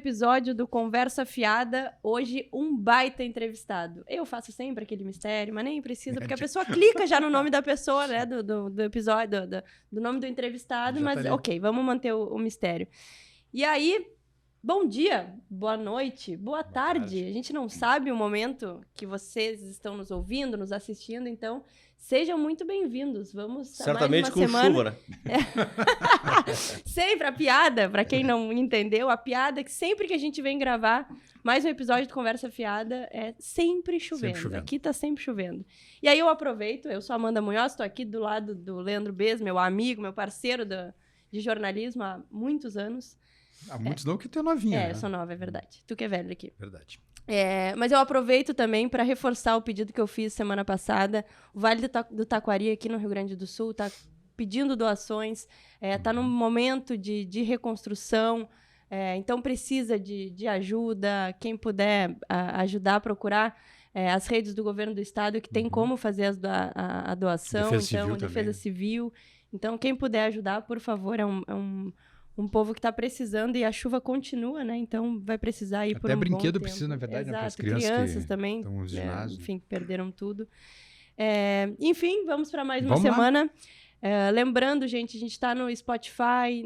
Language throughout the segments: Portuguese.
episódio do Conversa Fiada. Hoje, um baita entrevistado. Eu faço sempre aquele mistério, mas nem precisa, porque a pessoa clica já no nome da pessoa, né? Do episódio, do nome do entrevistado, já mas tá ok, vamos manter o mistério. E aí, bom dia, boa noite, boa tarde. A gente não sabe o momento que vocês estão nos ouvindo, nos assistindo, então sejam muito bem-vindos. Vamos certamente mais uma com semana. Chuva, né? Sempre a piada, para quem não entendeu, a piada é que sempre que a gente vem gravar mais um episódio de Conversa Fiada é sempre chovendo. Aqui tá sempre chovendo. E aí eu aproveito, eu sou a Amanda Munhoz, estou aqui do lado do Leandro Bez, meu amigo, meu parceiro de jornalismo há muitos anos. Há muitos não, que tu é novinha. Eu sou nova, é verdade. Tu que é velho aqui. Verdade. Mas eu aproveito também para reforçar o pedido que eu fiz semana passada. O Vale do Taquari, aqui no Rio Grande do Sul, está pedindo doações, está num momento de reconstrução, então precisa de ajuda. Quem puder ajudar a procurar as redes do governo do estado, que tem como fazer a doação. Defesa Civil. Então, quem puder ajudar, por favor, é um povo que está precisando e a chuva continua, né? Então vai precisar ir por um bom tempo. Até brinquedo precisa, na verdade, né? Para as crianças também, estão nos ginásios. Enfim, perderam tudo. Enfim, vamos para mais uma semana. Lembrando, gente, a gente está no Spotify,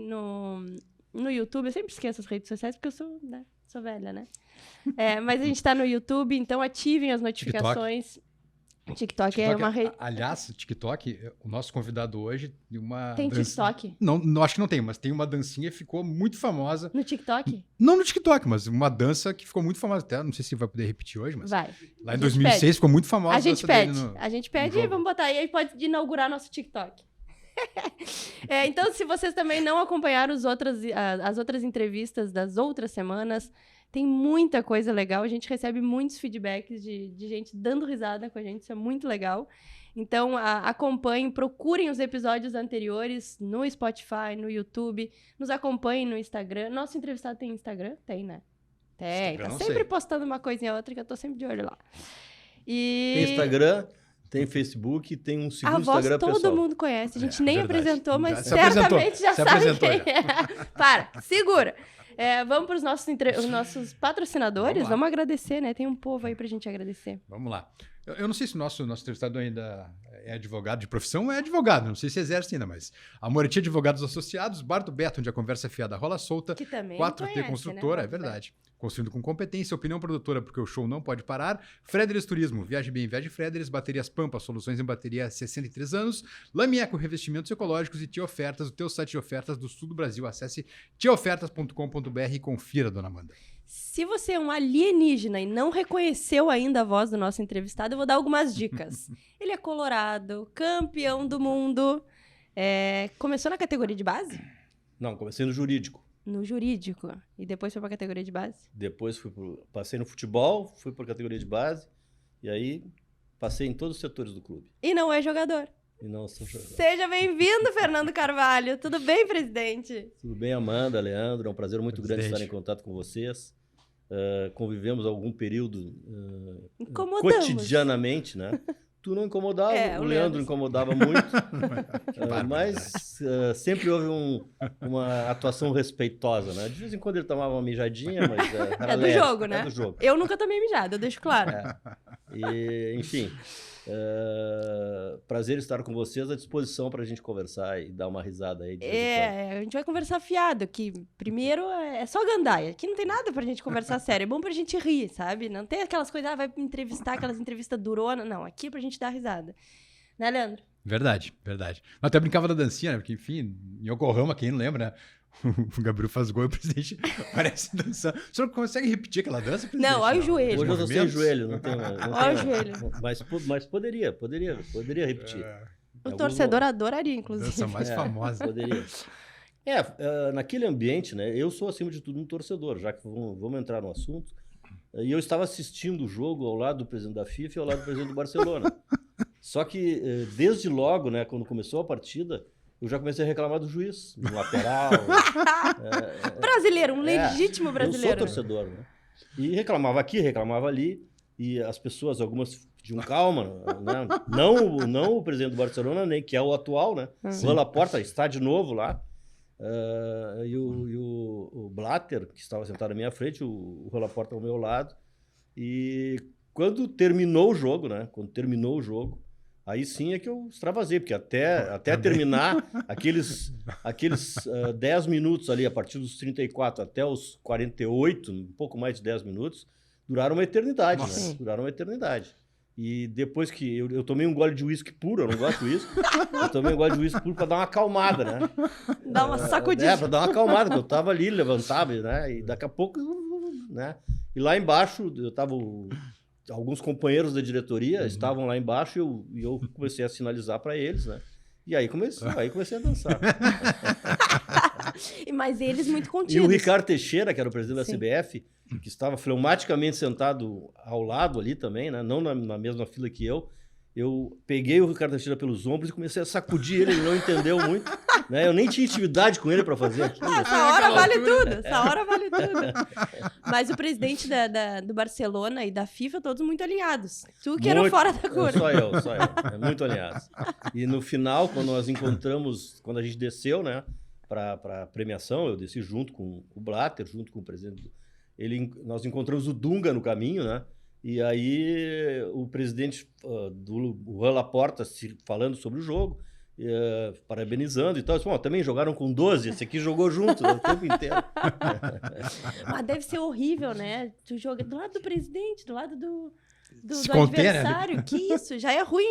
no YouTube. Eu sempre esqueço as redes sociais porque eu sou velha, né? Mas a gente está no YouTube, então ativem as notificações. TikTok é uma rede. Aliás, TikTok, o nosso convidado hoje tem TikTok? Não, acho que não tem, mas tem uma dancinha que ficou muito famosa. No TikTok? Não no TikTok, mas uma dança que ficou muito famosa. Até não sei se vai poder repetir hoje, mas. Vai. Lá em 2006 ficou muito famosa. A gente pede e vamos botar aí. Aí pode inaugurar nosso TikTok. Então, se vocês também não acompanharam as outras entrevistas das outras semanas, tem muita coisa legal. A gente recebe muitos feedbacks de gente dando risada com a gente. Isso é muito legal. Então, acompanhem, procurem os episódios anteriores no Spotify, no YouTube. Nos acompanhem no Instagram. Nosso entrevistado tem Instagram? Tem, né? Tem. Tá sempre postando uma coisinha ou outra que eu tô sempre de olho lá. Tem Instagram, tem Facebook, tem um segundo Instagram pessoal. Todo mundo conhece. A gente nem apresentou, mas certamente já sabe quem é. Para, segura. Vamos para os nossos patrocinadores. Vamos agradecer, né? Tem um povo aí pra gente agradecer. Vamos lá. Eu não sei se o nosso entrevistado ainda é advogado de profissão ou é advogado. Não sei se exerce ainda, mas a Moretti Advogados Associados, Bar do Beto, onde a conversa fiada rola solta. Que também 4T conhece, Construtora, né? é verdade. Construindo com competência, opinião produtora, porque o show não pode parar. Frederis Turismo, viaje bem, viaje Frederis. Baterias Pampa, soluções em bateria há 63 anos. Lamieco, revestimentos ecológicos e Tia Ofertas, o teu site de ofertas do sul do Brasil. Acesse tiaofertas.com.br e confira, dona Amanda. Se você é um alienígena e não reconheceu ainda a voz do nosso entrevistado, eu vou dar algumas dicas. Ele é colorado, campeão do mundo. Começou na categoria de base? Não, comecei no jurídico. No jurídico. E depois foi para a categoria de base? Depois passei no futebol, fui para a categoria de base. E aí passei em todos os setores do clube. E não é jogador? E não sou jogador. Seja bem-vindo, Fernando Carvalho. Tudo bem, presidente? Tudo bem, Amanda, Leandro. É um prazer muito grande estar em contato com vocês. Convivemos algum período cotidianamente, né? Tu não incomodava, o Leandro incomodava muito, mas sempre houve uma atuação respeitosa, né? De vez em quando ele tomava uma mijadinha, mas era do leve, jogo, né? É do jogo. Eu nunca tomei mijada, eu deixo claro. Enfim, prazer estar com vocês, à disposição para a gente conversar e dar uma risada aí. A gente vai conversar fiado, que primeiro é só gandaia, aqui não tem nada pra gente conversar sério, é bom pra gente rir, sabe? Não tem aquelas coisas, vai entrevistar, aquelas entrevistas duronas, não, aqui é pra gente dar risada. Né, Leandro? Verdade. Eu até brincava da dancinha, né? Porque, enfim, em Yokohama, quem não lembra, né? O Gabriel faz gol e o presidente parece dançar. O senhor consegue repetir aquela dança, presidente? Não, olha o joelho. Hoje eu tô sem joelho, não tenho. Olha o joelho. Mas poderia repetir. O torcedor adoraria, inclusive. Dança mais famosa. Poderia. Naquele ambiente, né? Eu sou, acima de tudo, um torcedor, já que vamos entrar no assunto. E eu estava assistindo o jogo ao lado do presidente da FIFA e ao lado do presidente do Barcelona. Só que, desde logo, né, quando começou a partida, eu já comecei a reclamar do juiz, do lateral. Brasileiro, um legítimo brasileiro. Eu sou torcedor, né? E reclamava aqui, reclamava ali. E as pessoas, algumas pediam calma, né? Não o presidente do Barcelona, nem que é o atual, né? O Laporta está de novo lá. E o Blatter, que estava sentado à minha frente, o Rui Laporta ao meu lado. E quando terminou o jogo, né? Aí sim é que eu extravasei, porque até terminar aqueles 10 minutos ali, a partir dos 34 até os 48, um pouco mais de 10 minutos, duraram uma eternidade, né? Duraram uma eternidade. E depois que eu tomei um gole de uísque puro, eu não gosto de uísque, eu tomei um gole de uísque puro para dar uma acalmada, né? Dá uma sacudida. Para dar uma acalmada, porque eu tava ali, levantava, né? E daqui a pouco, né? E lá embaixo, alguns companheiros da diretoria estavam lá embaixo e eu comecei a sinalizar para eles, né? E aí comecei a dançar. Mas eles muito contidos. E o Ricardo Teixeira, que era o presidente da CBF, que estava fleumaticamente sentado ao lado ali também, né? Não na mesma fila que eu peguei o Ricardo Teixeira pelos ombros e comecei a sacudir ele não entendeu muito, né? Eu nem tinha intimidade com ele para fazer aquilo. Essa hora vale tudo. Mas o presidente do Barcelona e da FIFA, todos muito alinhados. Tu que era fora da curva. Só eu. Muito alinhados. E no final, quando nós encontramos, quando a gente desceu, né, para premiação, eu desci junto com o Blatter, junto com o presidente. Nós encontramos o Dunga no caminho, né? E aí o presidente do Rui Laporta falando sobre o jogo, parabenizando e tal. Disse, também jogaram com 12, esse aqui jogou junto o tempo inteiro. Mas deve ser horrível, né? Tu joga do lado do presidente, do lado do adversário. Né? Que isso, já é ruim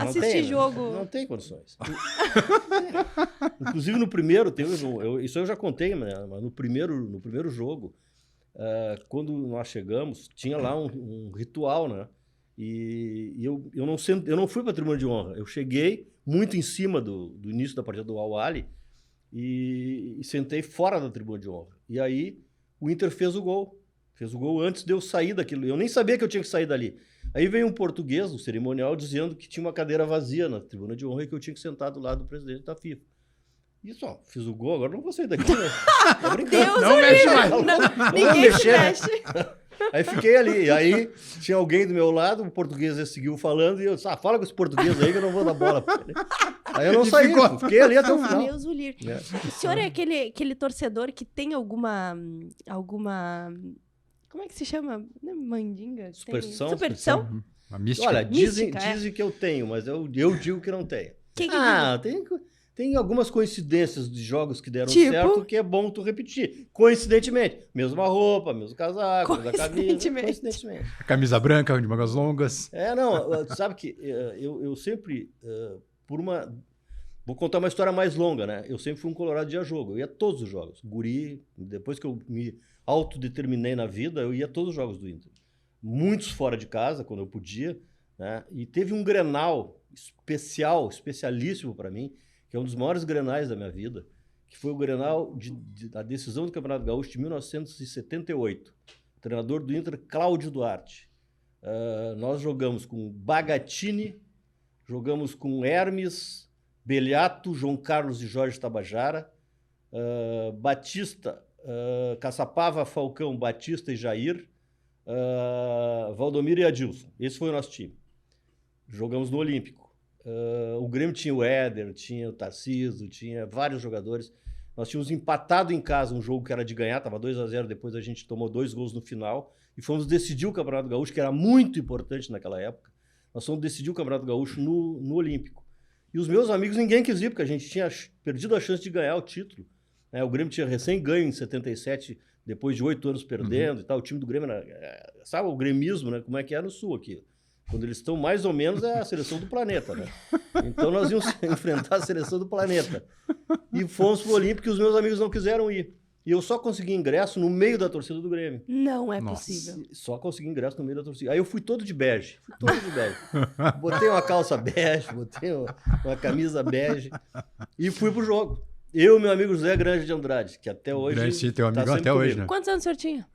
assistir jogo. Não tem condições. Inclusive no primeiro, isso eu já contei, mas no primeiro jogo, quando nós chegamos, tinha lá um ritual, né? E eu não fui para a tribuna de honra. Eu cheguei muito em cima do início da partida do Al-Ahly e sentei fora da tribuna de honra. E aí o Inter fez o gol. Fez o gol antes de eu sair daquilo. Eu nem sabia que eu tinha que sair dali. Aí veio um português, um cerimonial, dizendo que tinha uma cadeira vazia na tribuna de honra e que eu tinha que sentar do lado do presidente da FIFA. Isso, fiz o gol, agora não vou sair daqui, né? Tá brincando. Deus não mexe mais. Ninguém se mexe. Aí fiquei ali. E aí tinha alguém do meu lado, o português seguiu falando e eu disse, fala com esse português aí que eu não vou dar bola pra ele. Aí eu não saí, fiquei ali até o final. Deus o livre. O senhor é aquele torcedor que tem alguma... Como é que se chama? Não é mandinga? Superstição? Superstição? Uma mística. Olha, dizem que eu tenho, mas eu digo que não tenho. Tem algumas coincidências de jogos que deram certo que é bom tu repetir. Coincidentemente. Mesma roupa, mesmo casaco, mesma camisa. Coincidentemente. A camisa branca, de mangas longas. Sabe que eu sempre, Vou contar uma história mais longa, né? Eu sempre fui um colorado de ir a jogo. Eu ia a todos os jogos. Guri, depois que eu me autodeterminei na vida, eu ia a todos os jogos do Inter. Muitos fora de casa, quando eu podia, né? E teve um Grenal especialíssimo para mim, que é um dos maiores Grenais da minha vida, que foi o Grenal da decisão do Campeonato Gaúcho de 1978. O treinador do Inter, Cláudio Duarte. Nós jogamos com Bagatini, jogamos com Hermes, Beliato, João Carlos e Jorge Tabajara, Batista, Caçapava, Falcão, Batista e Jair, Valdomiro e Adilson. Esse foi o nosso time. Jogamos no Olímpico. O Grêmio tinha o Éder, tinha o Tarcísio, tinha vários jogadores. Nós tínhamos empatado em casa um jogo que era de ganhar, estava 2-0, depois a gente tomou 2 gols no final e fomos decidir o Campeonato Gaúcho, que era muito importante naquela época. Nós fomos decidir o Campeonato Gaúcho no Olímpico. E os meus amigos, ninguém quis ir, porque a gente tinha perdido a chance de ganhar o título. O Grêmio tinha recém-ganho em 77, depois de 8 anos perdendo e tal. O time do Grêmio era... Sabe o gremismo, né? Como é que é no Sul aqui? Quando eles estão mais ou menos é a seleção do planeta, né? Então nós íamos enfrentar a seleção do planeta. E fomos pro Olímpico e os meus amigos não quiseram ir. E eu só consegui ingresso no meio da torcida do Grêmio. Não é possível. Só consegui ingresso no meio da torcida. Aí eu fui todo de bege. Botei uma calça bege, botei uma camisa bege e fui pro jogo. Eu e meu amigo José Grande de Andrade, que até hoje... Grande, teu amigo até hoje, né? Quantos anos o senhor tinha?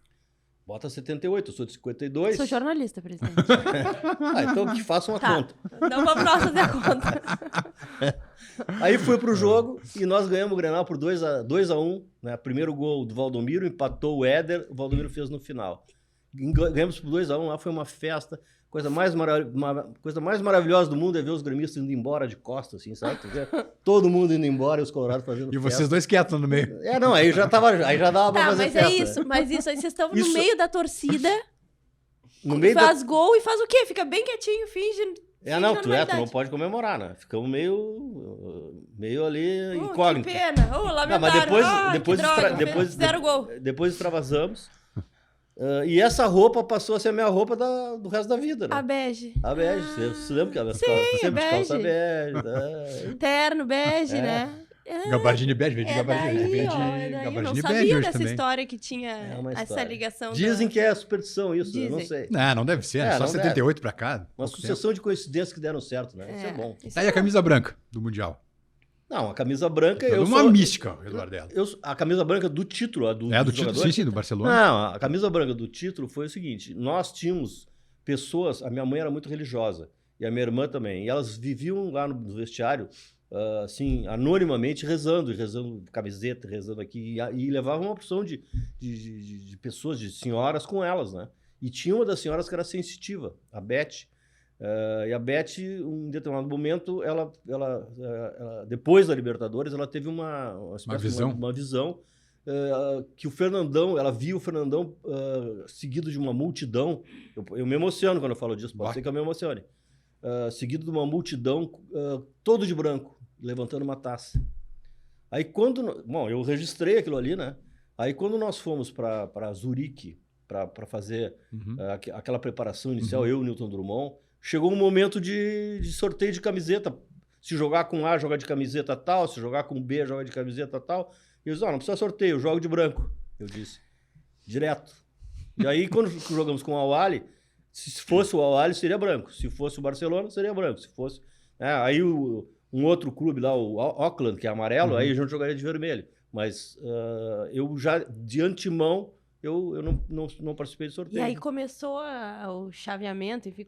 Bota 78, eu sou de 52. Sou jornalista, presidente. Então que faça uma conta. Então vamos nós fazer a conta. Aí fui pro jogo e nós ganhamos o Grenal por 2-1, né? Primeiro gol do Valdomiro, empatou o Éder, o Valdomiro fez no final. Ganhamos por 2-1, lá foi uma festa. coisa mais maravilhosa do mundo é ver os gremistas indo embora de costas, assim, sabe? Todo mundo indo embora e os colorados fazendo E vocês festa. dois quietos lá no meio. Não, aí já dava pra fazer mas festa. é isso, mas isso aí vocês estão no Isso- meio da torcida, No meio faz gol e faz o quê? Fica bem quietinho, finge tu não pode comemorar, né? Ficamos meio ali incógnito. Que pena, lamentável. Não, mas depois fizeram gol. Depois extravasamos. E essa roupa passou a ser a minha roupa do resto da vida, né? A bege. A bege. Você lembra que ela Sim, sempre de calça bege. bege. Terno, bege, né? Gabardine bege, vem de É gabardine. daí, Vem ó, de é daí. Eu não gabardine sabia bege hoje dessa também. história que tinha É uma essa história. ligação. Dizem que é superstição isso, eu não Dizem. sei. Não deve ser, só não 78 pra cá. Uma pouco sucessão de coincidências que deram certo, né? Isso é bom. tempo. Tá aí a camisa branca do Mundial. Não, a camisa branca... É uma mística, Eduardo dela. A camisa branca do título, Do dos título, jogadores. sim, do Barcelona. Não, a camisa branca do título foi o seguinte: nós tínhamos pessoas, a minha mãe era muito religiosa e a minha irmã também, e elas viviam lá no vestiário, assim, anonimamente rezando camiseta, rezando aqui, e levavam uma opção de pessoas, de senhoras com elas, né? E tinha uma das senhoras que era sensitiva, a Beth. E a Beth, em um determinado momento, ela, depois da Libertadores, ela teve uma visão que o Fernandão, ela viu o Fernandão seguido de uma multidão. Eu me emociono quando eu falo disso, pode ser que eu me emocione. Seguido de uma multidão, todo de branco, levantando uma taça. Aí bom, eu registrei aquilo ali, né? Aí quando nós fomos para Zurique, para fazer aquela preparação inicial, eu e o Newton Drummond, chegou um momento de sorteio de camiseta. Se jogar com A, joga de camiseta tal. Se jogar com B, joga de camiseta tal. E eu disse, não precisa sorteio, eu jogo de branco. Eu disse, direto. E aí, quando jogamos com o Al-Ahly, se fosse o Al-Ahly, seria branco. Se fosse o Barcelona, seria branco. Se fosse... aí um outro clube lá, o Auckland, que é amarelo, aí a gente jogaria de vermelho. Mas eu já, de antemão... Eu não participei do sorteio. E aí começou o chaveamento, enfim,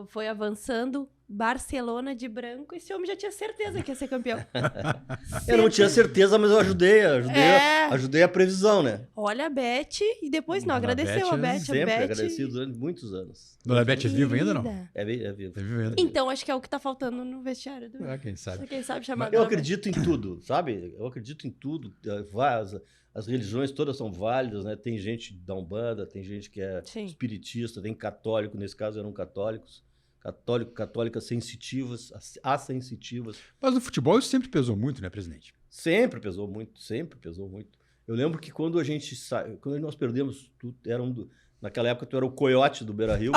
foi avançando, Barcelona de branco, esse homem já tinha certeza que ia ser campeão. Eu não tinha certeza, mas eu ajudei a previsão, né? Olha a Beth, e depois não, agradeceu a Beth. Sempre agradeci durante muitos anos. Dona Beth é viva ainda ou não? É viva. É viva ainda. Então, acho que é o que tá faltando no vestiário. Quem sabe. Quem sabe chamar Eu acredito em tudo, sabe? Eu acredito em tudo. As religiões todas são válidas, né? Tem gente da Umbanda, tem gente que é espiritista, tem católico, nesse caso eram católicos. Católicas sensitivas, assensitivas. Mas no futebol isso sempre pesou muito, né, presidente? Sempre pesou muito, sempre pesou muito. Eu lembro que quando nós perdemos, naquela época tu era o coiote do Beira-Rio.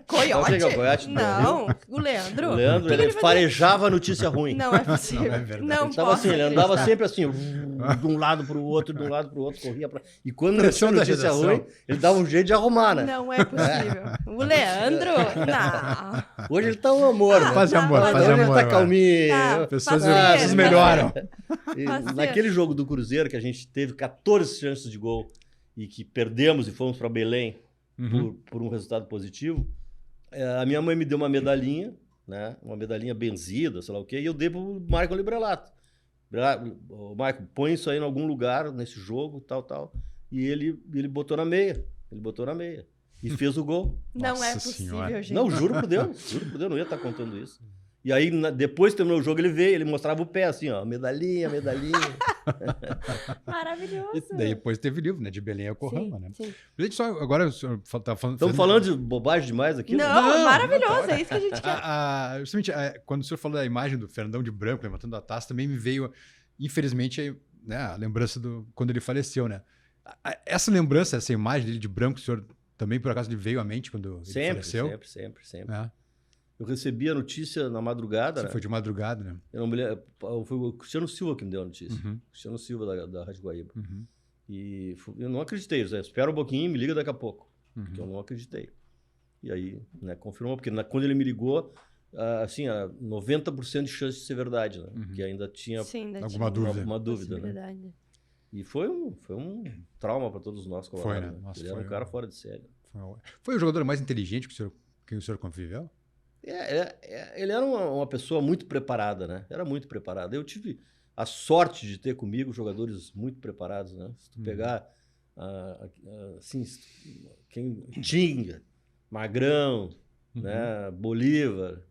Coiote? Que é o coiote do não, o Leandro. O Leandro, ele farejava a notícia ruim. Não é possível. Não é verdade. Não Tava assim, ele andava sempre assim, de um lado pro outro, corria pra... E quando não tinha notícia ruim, ele dava um jeito de arrumar, né? Não é possível. O Leandro? Não. Hoje ele tá um amor, né? Faz amor, Hoje faz ele amor. tá calminho. Pessoas melhoram. E naquele jogo do Cruzeiro, que a gente teve 14 chances de gol e que perdemos e fomos para Belém por um resultado positivo, a minha mãe me deu uma medalhinha, né? Uma medalhinha benzida, sei lá o quê, e eu dei pro Michael Librelato. Michael, põe isso aí em algum lugar nesse jogo, tal. E ele botou na meia. E fez o gol. Não Nossa é possível, senhora. gente. Não, juro por Deus, não ia estar contando isso. E aí, depois que terminou o jogo, ele veio, ele mostrava o pé assim, ó, medalhinha. Maravilhoso. E daí depois teve livro, né? De Belém ao Corrama, né? Sim. Presidente, só agora o senhor tá falando... Estamos falando de bobagem demais aqui? Não, né? é maravilhoso, é isso que a gente quer. Justamente, quando o senhor falou da imagem do Fernandão de branco levantando a taça, também me veio, infelizmente, né, a lembrança do quando ele faleceu, né? Essa lembrança, essa imagem dele de branco, o senhor também, por acaso, lhe veio à mente quando ele faleceu? Sempre. É. Eu recebi a notícia na madrugada. Foi de madrugada, né? Eu não me lembro, foi o Cristiano Silva que me deu a notícia. Uhum. Cristiano Silva da Rádio Guaíba. Uhum. E eu não acreditei. Espera um pouquinho e me liga daqui a pouco. Uhum. Porque eu não acreditei. E aí, né, confirmou. Porque quando ele me ligou, assim, 90% de chance de ser verdade, né? Porque ainda tinha alguma dúvida. Alguma dúvida, né? E foi um trauma para todos nós. Foi, né? Nossa, ele era um cara fora de série. Foi o jogador mais inteligente que o senhor conviveu? Ele era uma pessoa muito preparada, né? Era muito preparado. Eu tive a sorte de ter comigo jogadores muito preparados, né? Se tu pegar, assim, quem Tinga, Magrão, né? Bolívar,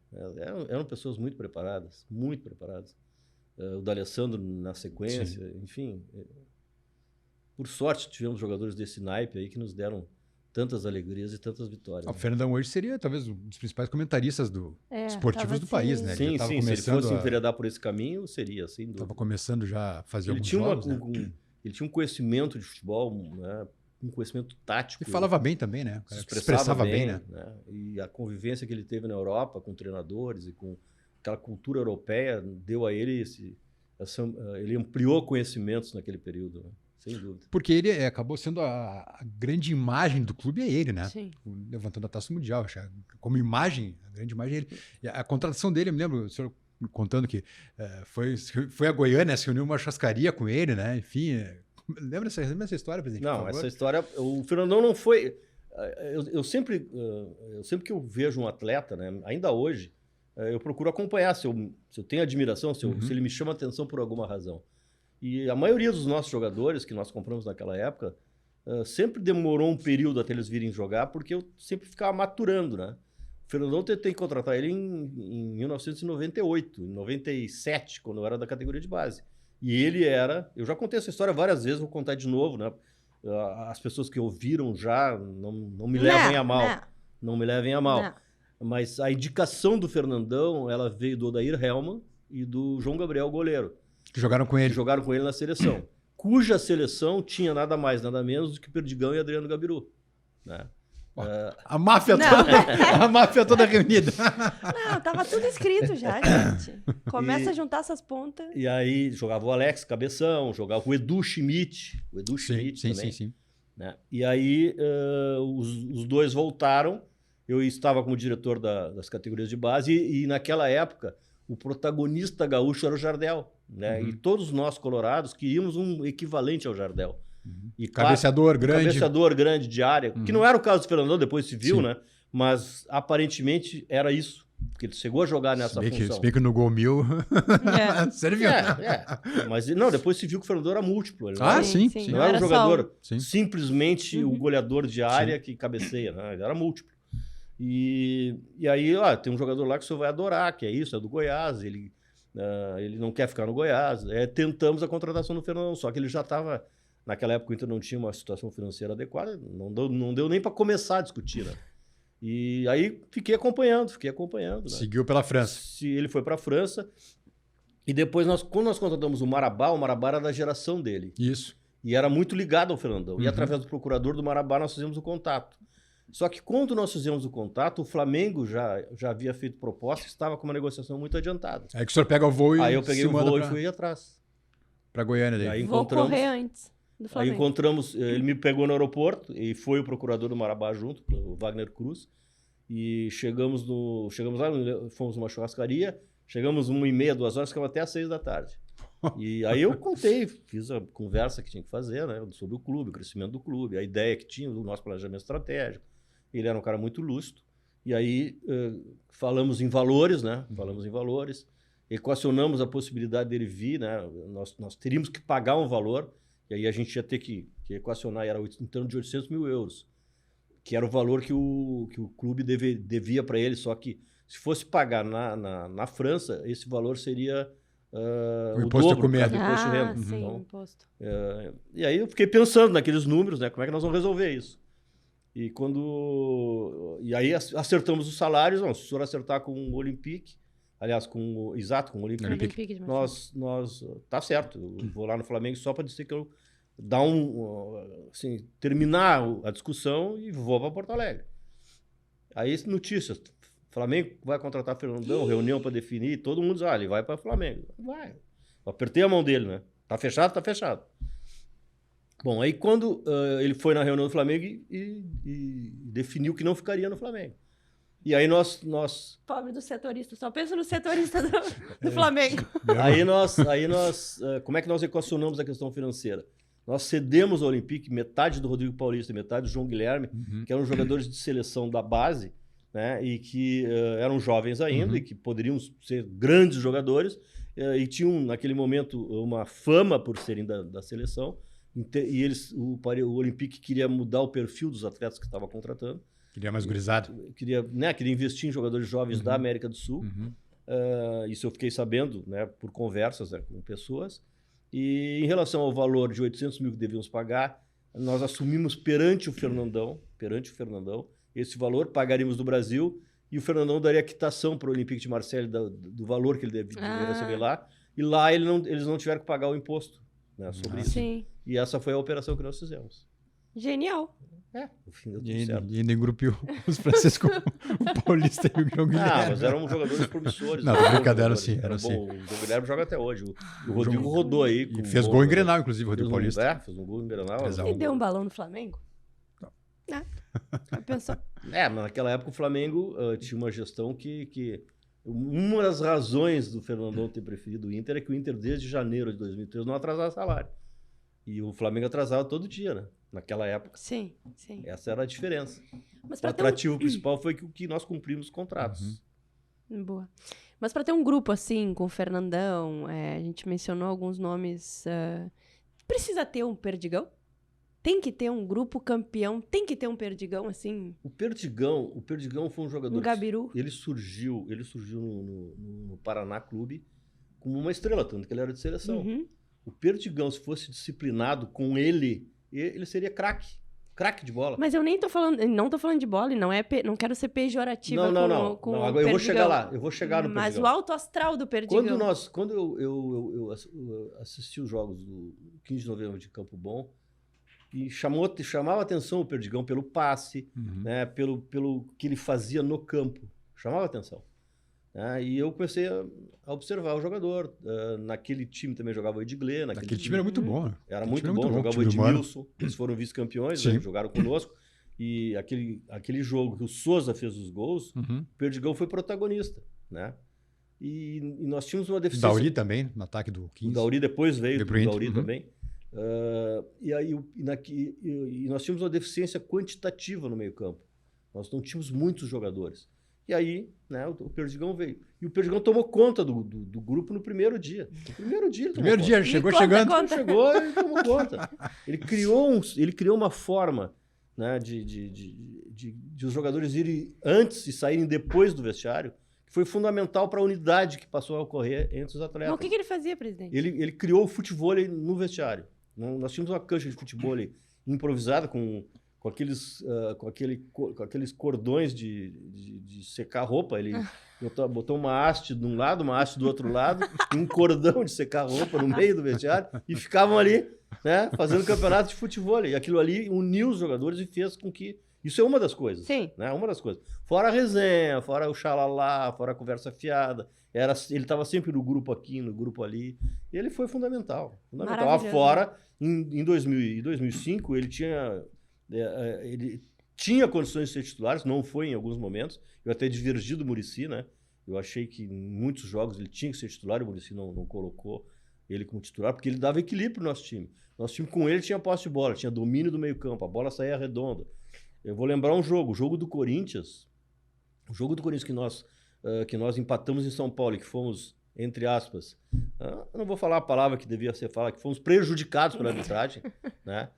eram pessoas muito preparadas, muito preparadas. O D'Alessandro na sequência, enfim. Por sorte, tivemos jogadores desse naipe aí que nos deram tantas alegrias e tantas vitórias. O Fernandão hoje seria talvez um dos principais comentaristas esportivos do país, né? Sim, sim. Se ele fosse enveredar por esse caminho, seria, sem dúvida. Estava começando já a fazer alguns jogos, né? Ele tinha um conhecimento de futebol, né? Um conhecimento tático. E falava bem também, né? Se expressava bem, né? E a convivência que ele teve na Europa com treinadores e com aquela cultura europeia deu a ele ele ampliou conhecimentos naquele período, né? Sem dúvida. Porque ele acabou sendo a grande imagem do clube, é ele, né? Sim. Levantando a Taça Mundial. Como imagem, a grande imagem é ele. E a contratação dele, eu me lembro, o senhor contando que foi a Goiânia, se uniu uma churrascaria com ele, né? Enfim, lembra essa história, presidente? Não, essa história... O Fernandão não foi... Eu sempre que eu vejo um atleta, né, ainda hoje, eu procuro acompanhar se eu tenho admiração, se ele me chama atenção por alguma razão. E a maioria dos nossos jogadores que nós compramos naquela época sempre demorou um período até eles virem jogar, porque eu sempre ficava maturando, né? O Fernandão tentei contratar ele em 1998, em 97, quando eu era da categoria de base. E ele era... Eu já contei essa história várias vezes, vou contar de novo, né? As pessoas que ouviram já não me levem a mal. Não me levem a mal. Mas a indicação do Fernandão, ela veio do Odair Hellmann e do João Gabriel, goleiro. Que jogaram com ele. Que jogaram com ele na seleção. Cuja seleção tinha nada mais, nada menos do que Perdigão e Adriano Gabiru. Né? A máfia toda reunida. Não, tava tudo escrito já, gente. Começa a juntar essas pontas. E aí jogava o Alex Cabeção, jogava o Edu Schmidt. O Edu Schmidt também. Sim. Né? E aí os dois voltaram. Eu estava como diretor das categorias de base e naquela época o protagonista gaúcho era o Jardel. Né? E todos nós colorados queríamos um equivalente ao Jardel. E cabeceador grande. Cabeceador grande de área, que não era o caso do Fernandão, depois se viu, né? Mas aparentemente era isso, porque ele chegou a jogar nessa função. Se bem que no Gol 1000 serviu. Mas não, depois se viu que o Fernandão era múltiplo. Ele Sim. Não era um jogador simplesmente o goleador de área que cabeceia, né? Ele era múltiplo. E aí, tem um jogador lá que o senhor vai adorar, que é isso, é do Goiás, ele não quer ficar no Goiás. Tentamos a contratação do Fernandão, só que ele já estava... Naquela época o Inter não tinha uma situação financeira adequada, não deu nem para começar a discutir, né? E aí fiquei acompanhando. Né? Seguiu pela França. Ele foi para a França. E depois, quando nós contratamos o Marabá era da geração dele. Isso. E era muito ligado ao Fernandão. E através do procurador do Marabá nós fizemos o contato. Só que quando nós fizemos o contato, o Flamengo já havia feito proposta e estava com uma negociação muito adiantada. Aí que o senhor pega o voo e aí eu peguei o voo e fui atrás. Para Goiânia daí. Aí vou correr antes. Aí encontramos, ele me pegou no aeroporto e foi o procurador do Marabá junto, o Wagner Cruz, e chegamos lá, fomos numa churrascaria, chegamos 1h30, 2 horas, ficamos até às 6 da tarde. E aí eu contei, fiz a conversa que tinha que fazer, né, sobre o clube, o crescimento do clube, a ideia que tinha, o nosso planejamento estratégico. Ele era um cara muito lúcido, e aí falamos em valores, né, equacionamos a possibilidade dele vir, né, nós teríamos que pagar um valor. E aí a gente ia ter que equacionar, era em torno de 800 mil euros, que era o valor que o clube devia para ele, só que se fosse pagar na França, esse valor seria o imposto dobro, de imposto de renda. Sim, então, imposto. E aí eu fiquei pensando naqueles números, né? Como é que nós vamos resolver isso? E aí acertamos os salários, se o senhor acertar com o Olympique, aliás, com o Olympique, nós tá certo. Eu vou lá no Flamengo só para dizer que eu terminar a discussão e vou para Porto Alegre. Aí notícias, Flamengo vai contratar Fernandão, reunião para definir, todo mundo diz, ele vai para o Flamengo. Vai. Eu apertei a mão dele, né? Tá fechado, tá fechado. Bom, aí quando ele foi na reunião do Flamengo e definiu que não ficaria no Flamengo. E aí nós... Pobre do setorista, só pensa no setorista do Flamengo. Aí nós como é que nós equacionamos a questão financeira? Nós cedemos ao Olympique metade do Rodrigo Paulista e metade do João Guilherme, que eram jogadores de seleção da base, né? E que eram jovens ainda e que poderiam ser grandes jogadores e tinham, naquele momento, uma fama por serem da seleção. E o Olympique queria mudar o perfil dos atletas que estava contratando. Queria mais gurizado. Queria investir em jogadores jovens da América do Sul. Isso eu fiquei sabendo, né, por conversas, né, com pessoas. E em relação ao valor de 800 mil que devíamos pagar, nós assumimos perante o Fernandão, esse valor, pagaríamos do Brasil, e o Fernandão daria quitação para o Olympique de Marseille do valor que ele deveria receber lá, e lá eles não tiveram que pagar o imposto, né, sobre isso. Sim. E essa foi a operação que nós fizemos. Genial. No fim deu tudo certo. E ainda engrupiu os franceses com o Paulista e o João Guilherme. Mas eram jogadores promissores. Não, brincadeira, sim. Era bom. O João Guilherme joga até hoje. O Rodrigo rodou aí. E fez gol em Grenal, inclusive, o Rodrigo Paulista. Fez um gol em Grenal. E deu um balão no Flamengo? Não. Pensou. Mas naquela época o Flamengo tinha uma gestão que... Uma das razões do Fernandão ter preferido o Inter é que o Inter, desde janeiro de 2003, não atrasava salário. E o Flamengo atrasava todo dia, né? Naquela época. Sim. Essa era a diferença. Mas o atrativo principal foi que nós cumprimos os contratos. Boa. Mas para ter um grupo assim, com o Fernandão, a gente mencionou alguns nomes. Precisa ter um Perdigão? Tem que ter um grupo campeão? Tem que ter um Perdigão, assim? O Perdigão foi um jogador... Um Gabiru? Ele surgiu no Paraná Clube como uma estrela, tanto que ele era de seleção. O Perdigão, se fosse disciplinado com ele seria craque de bola. Mas eu nem tô falando, não tô falando de bola, e não quero ser pejorativa com agora o Perdigão. eu vou chegar lá, eu vou chegar no Perdigão. Mas o alto astral do Perdigão. Quando eu assisti os jogos do 15 de novembro de Campo Bom, e chamava atenção o Perdigão pelo passe, né, pelo que ele fazia no campo, chamava atenção. E eu comecei a observar o jogador. Naquele time também jogava o Edgley. Naquele time era muito bom, né? Era muito bom, jogava o Edmilson. Eles foram vice-campeões, né, jogaram conosco. E aquele jogo que o Souza fez os gols, o Perdigão foi protagonista, né? E nós tínhamos uma deficiência... Dauri também, no ataque do 15. O Dauri depois veio, o Dauri também. E nós tínhamos uma deficiência quantitativa no meio-campo. Nós não tínhamos muitos jogadores. E aí, né, o Perdigão veio. E o Perdigão tomou conta do grupo no primeiro dia. No primeiro dia ele tomou conta. Ele chegou chegando. Ele chegou e tomou conta. Ele criou uma forma, né, de os jogadores irem antes e saírem depois do vestiário, que foi fundamental para a unidade que passou a ocorrer entre os atletas. Mas o que ele fazia, presidente? Ele criou o futevôlei no vestiário. Nós tínhamos uma cancha de futevôlei improvisada com aqueles cordões de secar roupa. Ele botou uma haste de um lado, uma haste do outro lado, e um cordão de secar roupa no meio do vestiário, e ficavam ali, né, fazendo campeonato de futebol. E aquilo ali uniu os jogadores e fez com que... Isso é uma das coisas. Sim. Né? Uma das coisas. Fora a resenha, fora o xalalá, fora a conversa fiada. Ele estava sempre no grupo aqui, no grupo ali. E ele foi fundamental. Afora, em 2005, ele tinha condições de ser titular, não foi em alguns momentos. Eu até divergi do Muricy, né? Eu achei que em muitos jogos ele tinha que ser titular, e o Muricy não colocou ele como titular, porque ele dava equilíbrio pro nosso time. Nosso time com ele tinha posse de bola, tinha domínio do meio campo, a bola saía redonda. Eu vou lembrar o jogo do Corinthians, que nós empatamos em São Paulo, e que fomos, entre aspas, eu não vou falar a palavra que devia ser falada, que fomos prejudicados pela arbitragem, né?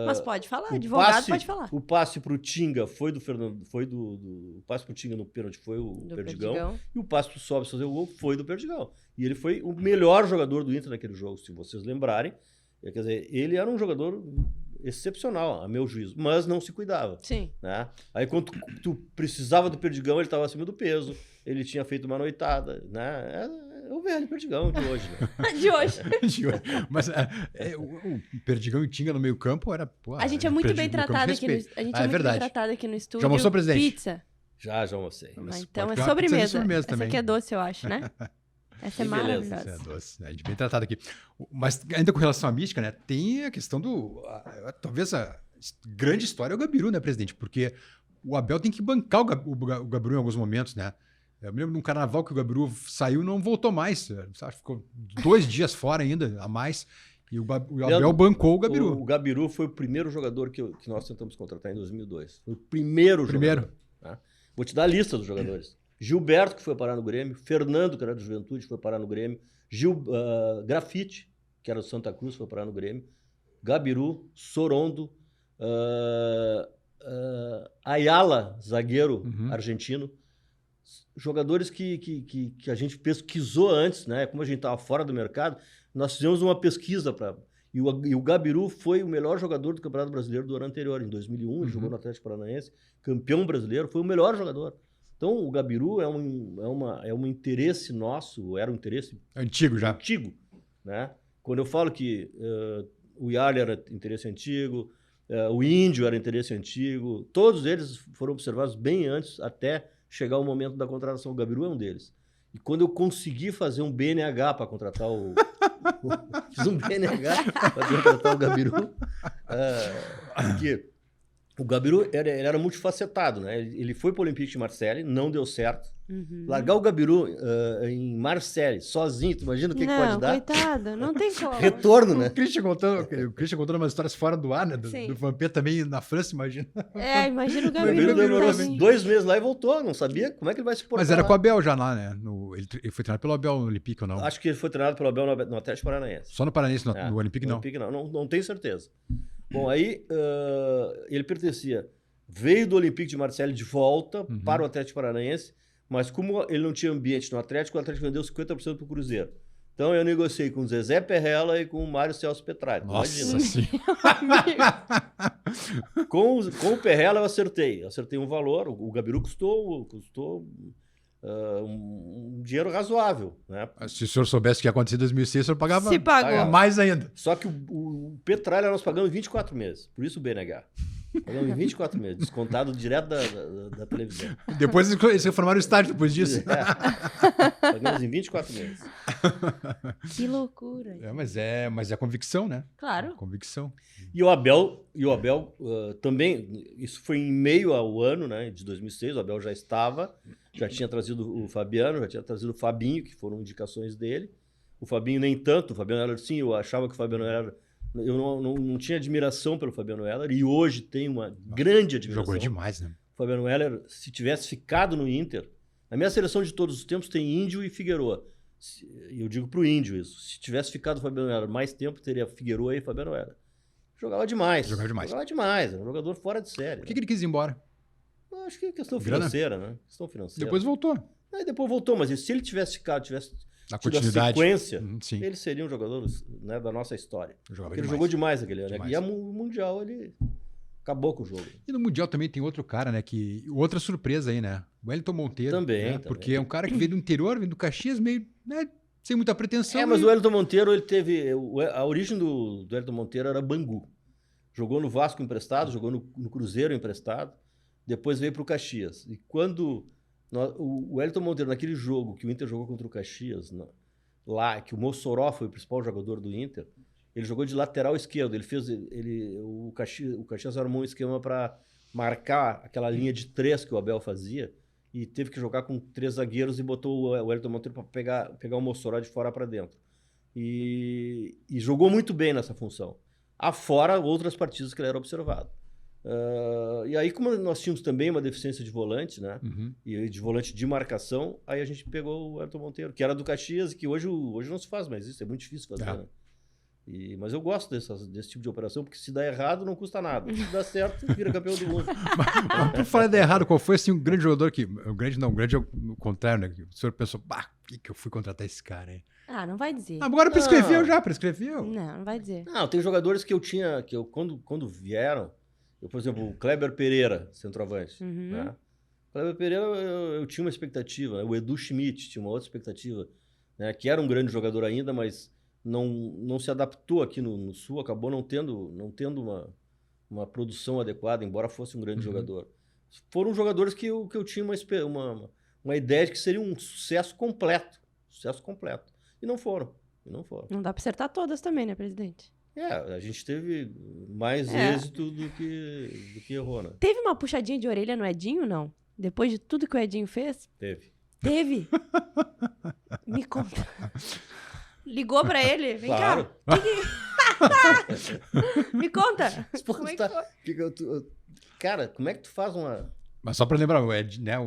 Mas pode falar, advogado pode falar. O passe pro Tinga foi do Fernando, o passe pro Tinga no pênalti foi o Perdigão, e o passe pro Sobis fazer o gol foi do Perdigão. E ele foi o melhor jogador do Inter naquele jogo, se vocês lembrarem. Quer dizer, ele era um jogador excepcional, a meu juízo, mas não se cuidava. Sim. Né? Aí quando tu precisava do Perdigão, ele estava acima do peso, ele tinha feito uma noitada, né? É o velho Perdigão de hoje, né? De hoje. Mas o Perdigão e o Tinga no meio campo era... Pô, a gente é muito bem tratado aqui no, bem tratado aqui no estúdio. Já almoçou, presidente? Pizza. Já almocei. Então é sobremesa. Essa também. Aqui é doce, eu acho, né? Essa é maravilhosa. Essa é doce. A gente é bem tratado aqui. Mas ainda com relação à mística, né? Tem a questão talvez a grande história é o Gabiru, né, presidente? Porque o Abel tem que bancar o Gabiru em alguns momentos, né? Eu me lembro de um carnaval que o Gabiru saiu e não voltou mais. Ficou 2 dias fora ainda, a mais. E o Abel bancou o Gabiru. O Gabiru foi o primeiro jogador que nós tentamos contratar em 2002. Foi o primeiro jogador. Tá? Vou te dar a lista dos jogadores. Gilberto, que foi parar no Grêmio. Fernando, que era do Juventude, foi parar no Grêmio. Grafite, que era do Santa Cruz, foi parar no Grêmio. Gabiru, Sorondo, Ayala, zagueiro Uhum. argentino. Jogadores que a gente pesquisou antes, né? Como a gente estava fora do mercado, nós fizemos uma pesquisa para... E o Gabiru foi o melhor jogador do Campeonato Brasileiro do ano anterior. Em 2001, ele jogou no Atlético Paranaense, campeão brasileiro, foi o melhor jogador. Então, o Gabiru é um interesse nosso, era um interesse Antigo já. antigo, né? Quando eu falo que o Yali era interesse antigo, o Índio era interesse antigo, todos eles foram observados bem antes, até chegar o momento da contratação. O Gabiru é um deles. E quando eu consegui fazer um BNH para contratar fiz um BNH para contratar o Gabiru, porque o Gabiru ele era multifacetado, né? Ele foi para o Olympique de Marseille, não deu certo. Largar o Gabiru em Marseille, sozinho, tu imagina o que pode dar? Coitado, não tem como. Retorno, né? O Christian contando umas histórias fora do ar, né? Do Vampeta também na França, imagina. Imagina o O Gabiru. Gabiru demorou sozinho. 2 meses lá e voltou, não sabia como é que ele vai se portar. Mas era lá. com o Abel já lá, né? Ele foi treinado pelo Abel no Olympique ou não? Acho que ele foi treinado pelo Abel no Atlético Paranaense. Só no Paranaense, no Olympique não. Olympique não tenho certeza. Bom, aí ele veio do Olympique de Marseille de volta para o Atlético Paranaense, mas como ele não tinha ambiente no Atlético, o Atlético vendeu 50% para o Cruzeiro. Então eu negociei com o Zezé Perrella e com o Mário Celso Petralha. Nossa Senhora. Com o Perrella eu acertei um valor, o Gabiru custou um dinheiro razoável, né? Se o senhor soubesse o que ia acontecer em 2006, o senhor pagava Se pagou. mais ainda. Só que o Petralha nós pagamos 24 meses, por isso o BNH. Pagamos em 24 meses, descontado direto da televisão. Depois eles reformaram o estádio depois disso. Pagamos em 24 meses. Que loucura. Mas é convicção, né? Claro. Convicção. E o Abel também, isso foi em meio ao ano, né, de 2006, o Abel já tinha trazido o Fabiano, já tinha trazido o Fabinho, que foram indicações dele. O Fabinho nem tanto, o Fabiano Heller, sim, eu achava que o Fabiano Heller... Eu não tinha admiração pelo Fabiano Heller e hoje tenho uma grande admiração. Jogou demais, né? O Fabiano Heller, se tivesse ficado no Inter, na minha seleção de todos os tempos tem Índio e Figueroa. E eu digo pro Índio isso. Se tivesse ficado o Fabiano Heller mais tempo, teria Figueroa e Fabiano Heller. Jogava demais. Era um jogador fora de série. Por que ele quis ir embora? Eu acho que é questão financeira, né? Questão financeira. Depois voltou. Depois voltou, mas se ele tivesse ficado, Na tido a continuidade. sequência, Sim. ele seria um jogador, né, da nossa história. Jogava Ele demais. jogou demais aquele ano. Demais. E o Mundial, ele acabou com o jogo. E no Mundial também tem outro cara, né? Outra surpresa aí, né? O Wellington Monteiro. Também, né? também. Porque é um cara que veio do interior, veio do Caxias, meio, né? Sem muita pretensão. Mas o Wellington Monteiro, ele teve... A origem do Wellington Monteiro era Bangu. Jogou no Vasco emprestado, jogou no Cruzeiro emprestado, depois veio para o Caxias. E quando o Wellington Monteiro, naquele jogo que o Inter jogou contra o Caxias, lá, que o Mossoró foi o principal jogador do Inter, ele jogou de lateral esquerdo. O Caxias armou um esquema para marcar aquela linha de 3 que o Abel fazia e teve que jogar com 3 zagueiros e botou o Wellington Monteiro para pegar o Mossoró de fora para dentro. E jogou muito bem nessa função. Afora outras partidas que ele era observado. E aí, como nós tínhamos também uma deficiência de volante, né? E de volante de marcação, aí a gente pegou o Wellington Monteiro, que era do Caxias e que hoje não se faz mais isso, é muito difícil fazer, né? Mas eu gosto desse tipo de operação, porque se dá errado, não custa nada. Se dá certo, vira campeão do mundo. Mas por falar de errado, qual foi assim, um grande jogador que... O grande é o contrário, né? O senhor pensou, por que eu fui contratar esse cara, hein? Não vai dizer. Agora prescreveu. Não vai dizer. Não, tem jogadores que eu tinha, quando vieram, por exemplo, o Kleber Pereira, centroavante. Né? O Kleber Pereira, eu tinha uma expectativa, né? O Edu Schmidt tinha uma outra expectativa, né? Que era um grande jogador ainda, mas não se adaptou aqui no Sul, acabou não tendo uma produção adequada, embora fosse um grande jogador. Foram jogadores que eu tinha uma ideia de que seria um sucesso completo. E não foram. Não dá pra acertar todas também, né, presidente? A gente teve mais êxito do que errou, né? Teve uma puxadinha de orelha no Edinho, não? Depois de tudo que o Edinho fez? Teve? Me conta. Ligou pra ele? Vem Claro. cá. Me conta. Como é que foi? Cara, como é que tu faz uma... Mas só pra lembrar, o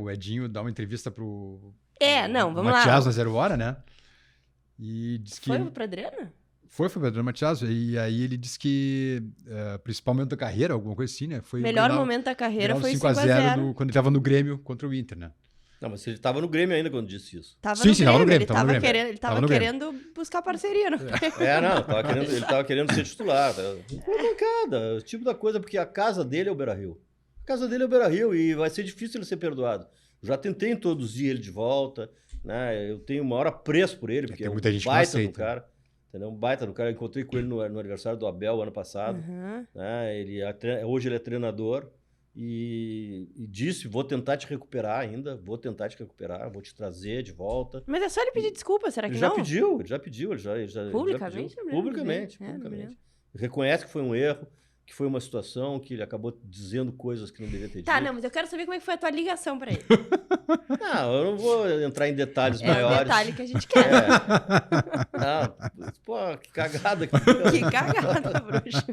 Edinho dá uma entrevista pro Vamos lá. Matias na Zero Hora, né? E diz que... Foi pra Adriana? Foi para Adriano Matias, e aí ele disse que principal momento da carreira, alguma coisa assim, né? Foi Melhor momento da carreira foi 5x0. Quando ele tava no Grêmio contra o Inter, né? Não, mas ele tava no Grêmio ainda quando disse isso. Tava Sim, no sim, Grêmio, tava no Grêmio, ele tava no tava Grêmio. ele tava Tava no Grêmio. querendo buscar parceria. Não? Ele tava querendo ser titular. Bancada, tipo da coisa, porque a casa dele é o Beira-Rio. A casa dele é o Beira-Rio e vai ser difícil ele ser perdoado. Já tentei introduzir ele de volta, né? Eu tenho o maior apreço por ele, porque tem é um muita gente que não baita do aceita. cara. Entendeu? Um baita do cara. Eu encontrei com ele no aniversário do Abel ano passado. Uhum. Né? Hoje ele é treinador e disse, vou tentar te recuperar ainda, vou te trazer de volta. Mas é só ele pedir desculpa, será que Ele não? já pediu. Publicamente? Já pediu. Não me lembro Publicamente. dele. Não me lembro. Reconhece que foi um erro, que foi uma situação, que ele acabou dizendo coisas que não deveria ter Tá, dito. não, mas eu quero saber como é que foi a tua ligação pra ele. Não, eu não vou entrar em detalhes É o maiores. detalhe que a gente quer. Não, pô, que cagada. Que cagada, bruxo.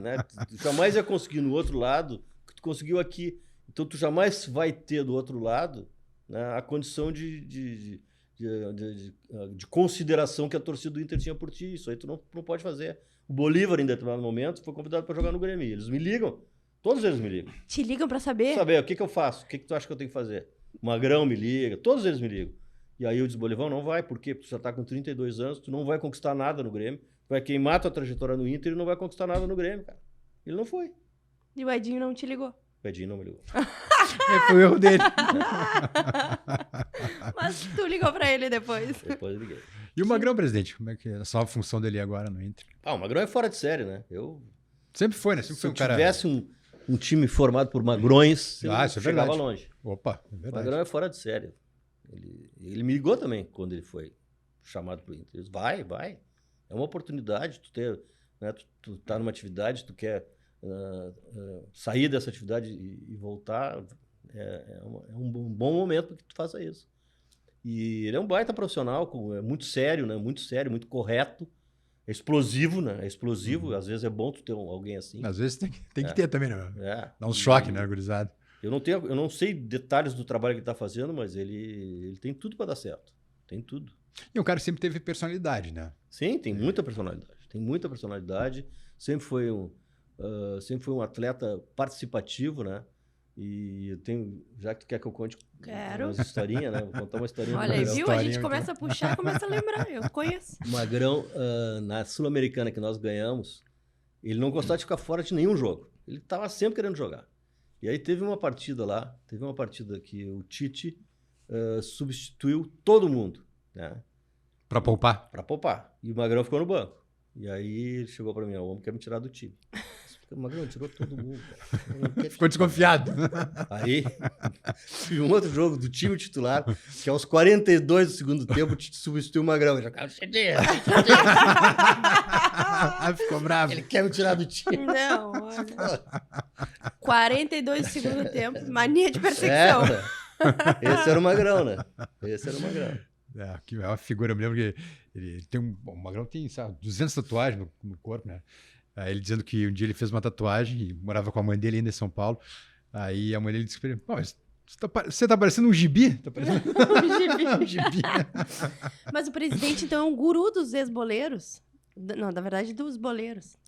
Né? Tu jamais ia conseguir no outro lado o que tu conseguiu aqui. Então tu jamais vai ter do outro lado, né, a condição de consideração que a torcida do Inter tinha por ti. Isso aí tu não pode fazer. O Bolívar, em determinado momento, foi convidado para jogar no Grêmio. Eles me ligam. Todos eles me ligam. Te ligam pra saber? Saber o que eu faço, o que tu acha que eu tenho que fazer. O Magrão me liga, todos eles me ligam. E aí eu disse, Bolivão, não vai, por quê? Porque tu já tá com 32 anos, tu não vai conquistar nada no Grêmio, tu vai queimar tua trajetória no Inter e não vai conquistar nada no Grêmio, cara. Ele não foi. E o Edinho não te ligou. O Edinho não me ligou. Foi o erro dele. Mas tu ligou pra ele depois. Depois eu liguei. E o Magrão, presidente, como é que é a só a função dele agora no Inter? O Magrão é fora de série, né? Sempre foi, né? Sempre Se foi eu um cara... tivesse um time formado por magrões, eu isso é chegava verdade. longe. Opa, é O verdade. Magrão é fora de série. Ele me ligou também quando ele foi chamado pro Inter. Ele disse, vai. É uma oportunidade, né, tu tá numa atividade, tu quer sair dessa atividade e voltar. É um bom momento para que tu faça isso. E ele é um baita profissional, é muito sério, né? Muito sério, muito correto. É explosivo, né? É explosivo. Às vezes é bom tu ter alguém assim. Às vezes tem que ter também, né? Dá uns E choques, né, gurizada? Eu não sei detalhes do trabalho que ele está fazendo, mas ele tem tudo para dar certo. Tem tudo. E o cara sempre teve personalidade, né? Sim, tem muita personalidade. Tem muita personalidade. Sempre foi um atleta participativo, né? E eu tenho... Já que tu quer que eu conte umas historinhas, né? Vou contar uma historinha. Olha aí, do Magrão. viu? A gente começa a puxar, começa a lembrar. Eu conheço. O Magrão, na Sul-Americana que nós ganhamos, ele não gostava de ficar fora de nenhum jogo. Ele estava sempre querendo jogar. E aí teve uma partida que o Tite substituiu todo mundo, né? Pra poupar. Pra poupar. E o Magrão ficou no banco. E aí ele chegou pra mim, o homem quer me tirar do time. O Magrão tirou todo mundo, cara. Ficou desconfiado. Aí, tive um outro jogo do time titular, que aos 42 do segundo tempo, o Tite substituiu o Magrão. Eu já ficava, Ficou bravo. ele quer me tirar do time. Não, olha. 42 do segundo tempo, mania de perseguição. Esse era o Magrão, né? Que é uma figura, eu me lembro que ele tem o Magrão tem, sabe, 200 tatuagens no corpo, né? Aí ele dizendo que um dia ele fez uma tatuagem e morava com a mãe dele ainda em São Paulo. Aí a mãe dele disse pra ele, mas você tá parecendo um gibi? Tá parecendo Um gibi. um gibi. Mas o presidente, então, é um guru dos ex-boleiros? Não, na verdade, dos boleiros.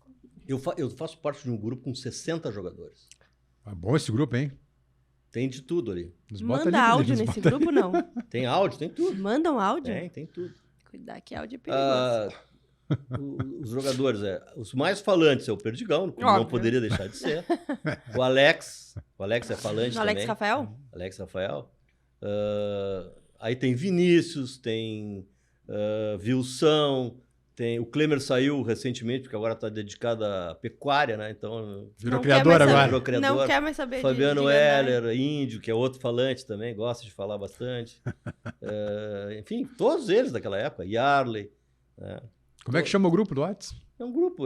Eu faço parte de um grupo com 60 jogadores. Bom esse grupo, hein? Tem de tudo ali. Manda áudio nesse grupo, não? Tem áudio, tem tudo. Manda um áudio? Tem tudo. Cuidar que áudio é perigoso. Os jogadores, os mais falantes é o Perdigão, que não Óbvio. poderia deixar de ser. O Alex é falante Alex também. Rafael? Alex Rafael. Aí tem Vinícius, tem Vilsão, tem o Klemer saiu recentemente, porque agora está dedicado à pecuária, né? Então, Virou Não criador quer mais agora. virou criador. Não quer mais saber de Fabiano ganhar. Heller, Índio, que é outro falante também, gosta de falar bastante. Enfim, todos eles daquela época. Yarley. Né? Como é que chama o grupo do Whats? É um grupo.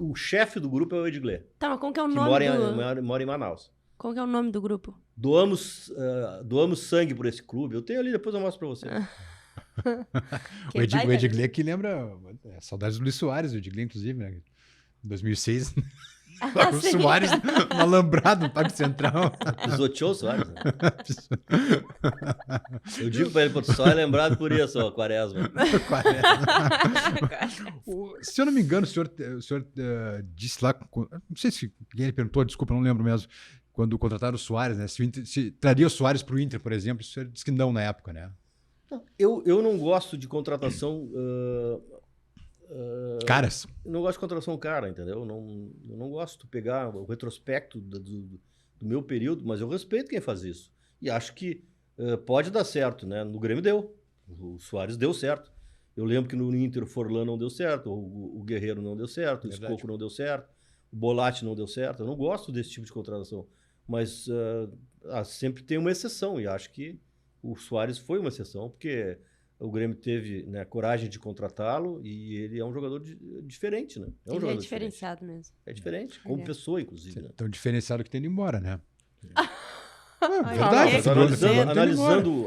O chefe do grupo é o Edgley, Tá, mas como que é o que nome mora em Manaus. Como que é o nome do grupo? Doamos sangue por esse clube. Eu tenho ali, depois eu mostro para você. O Edgley que lembra saudades do Luiz Soares, o Edgley, inclusive, né? Em 2006. O sim. Soares no alambrado no Parque Central. Pisoteou o Soares. Né? Eu digo pra ele, pô, tu só é lembrado por isso, ó, Quaresma. Se eu não me engano, o senhor disse lá, não sei se ele perguntou, desculpa, não lembro mesmo, quando contrataram o Soares, né? Se traria o Soares para o Inter, por exemplo, o senhor disse que não na época, né? Eu não gosto de contratação... Caras. Eu não gosto de contratação cara, entendeu? Eu não gosto de pegar o retrospecto do meu período, mas eu respeito quem faz isso. E acho que pode dar certo, né? No Grêmio deu. O Soares deu certo. Eu lembro que no Inter o Forlan não deu certo, o Guerreiro não deu certo, o Escoco não deu certo, o Bolatti não deu certo. Eu não gosto desse tipo de contratação. Mas sempre tem uma exceção, e acho que o Soares foi uma exceção, porque o Grêmio teve, né, coragem de contratá-lo e ele é um jogador diferente, né? Ele é diferenciado mesmo. É diferente, como pessoa, inclusive. Né? Tão diferenciado que tem ido embora, né? Verdade. Analisando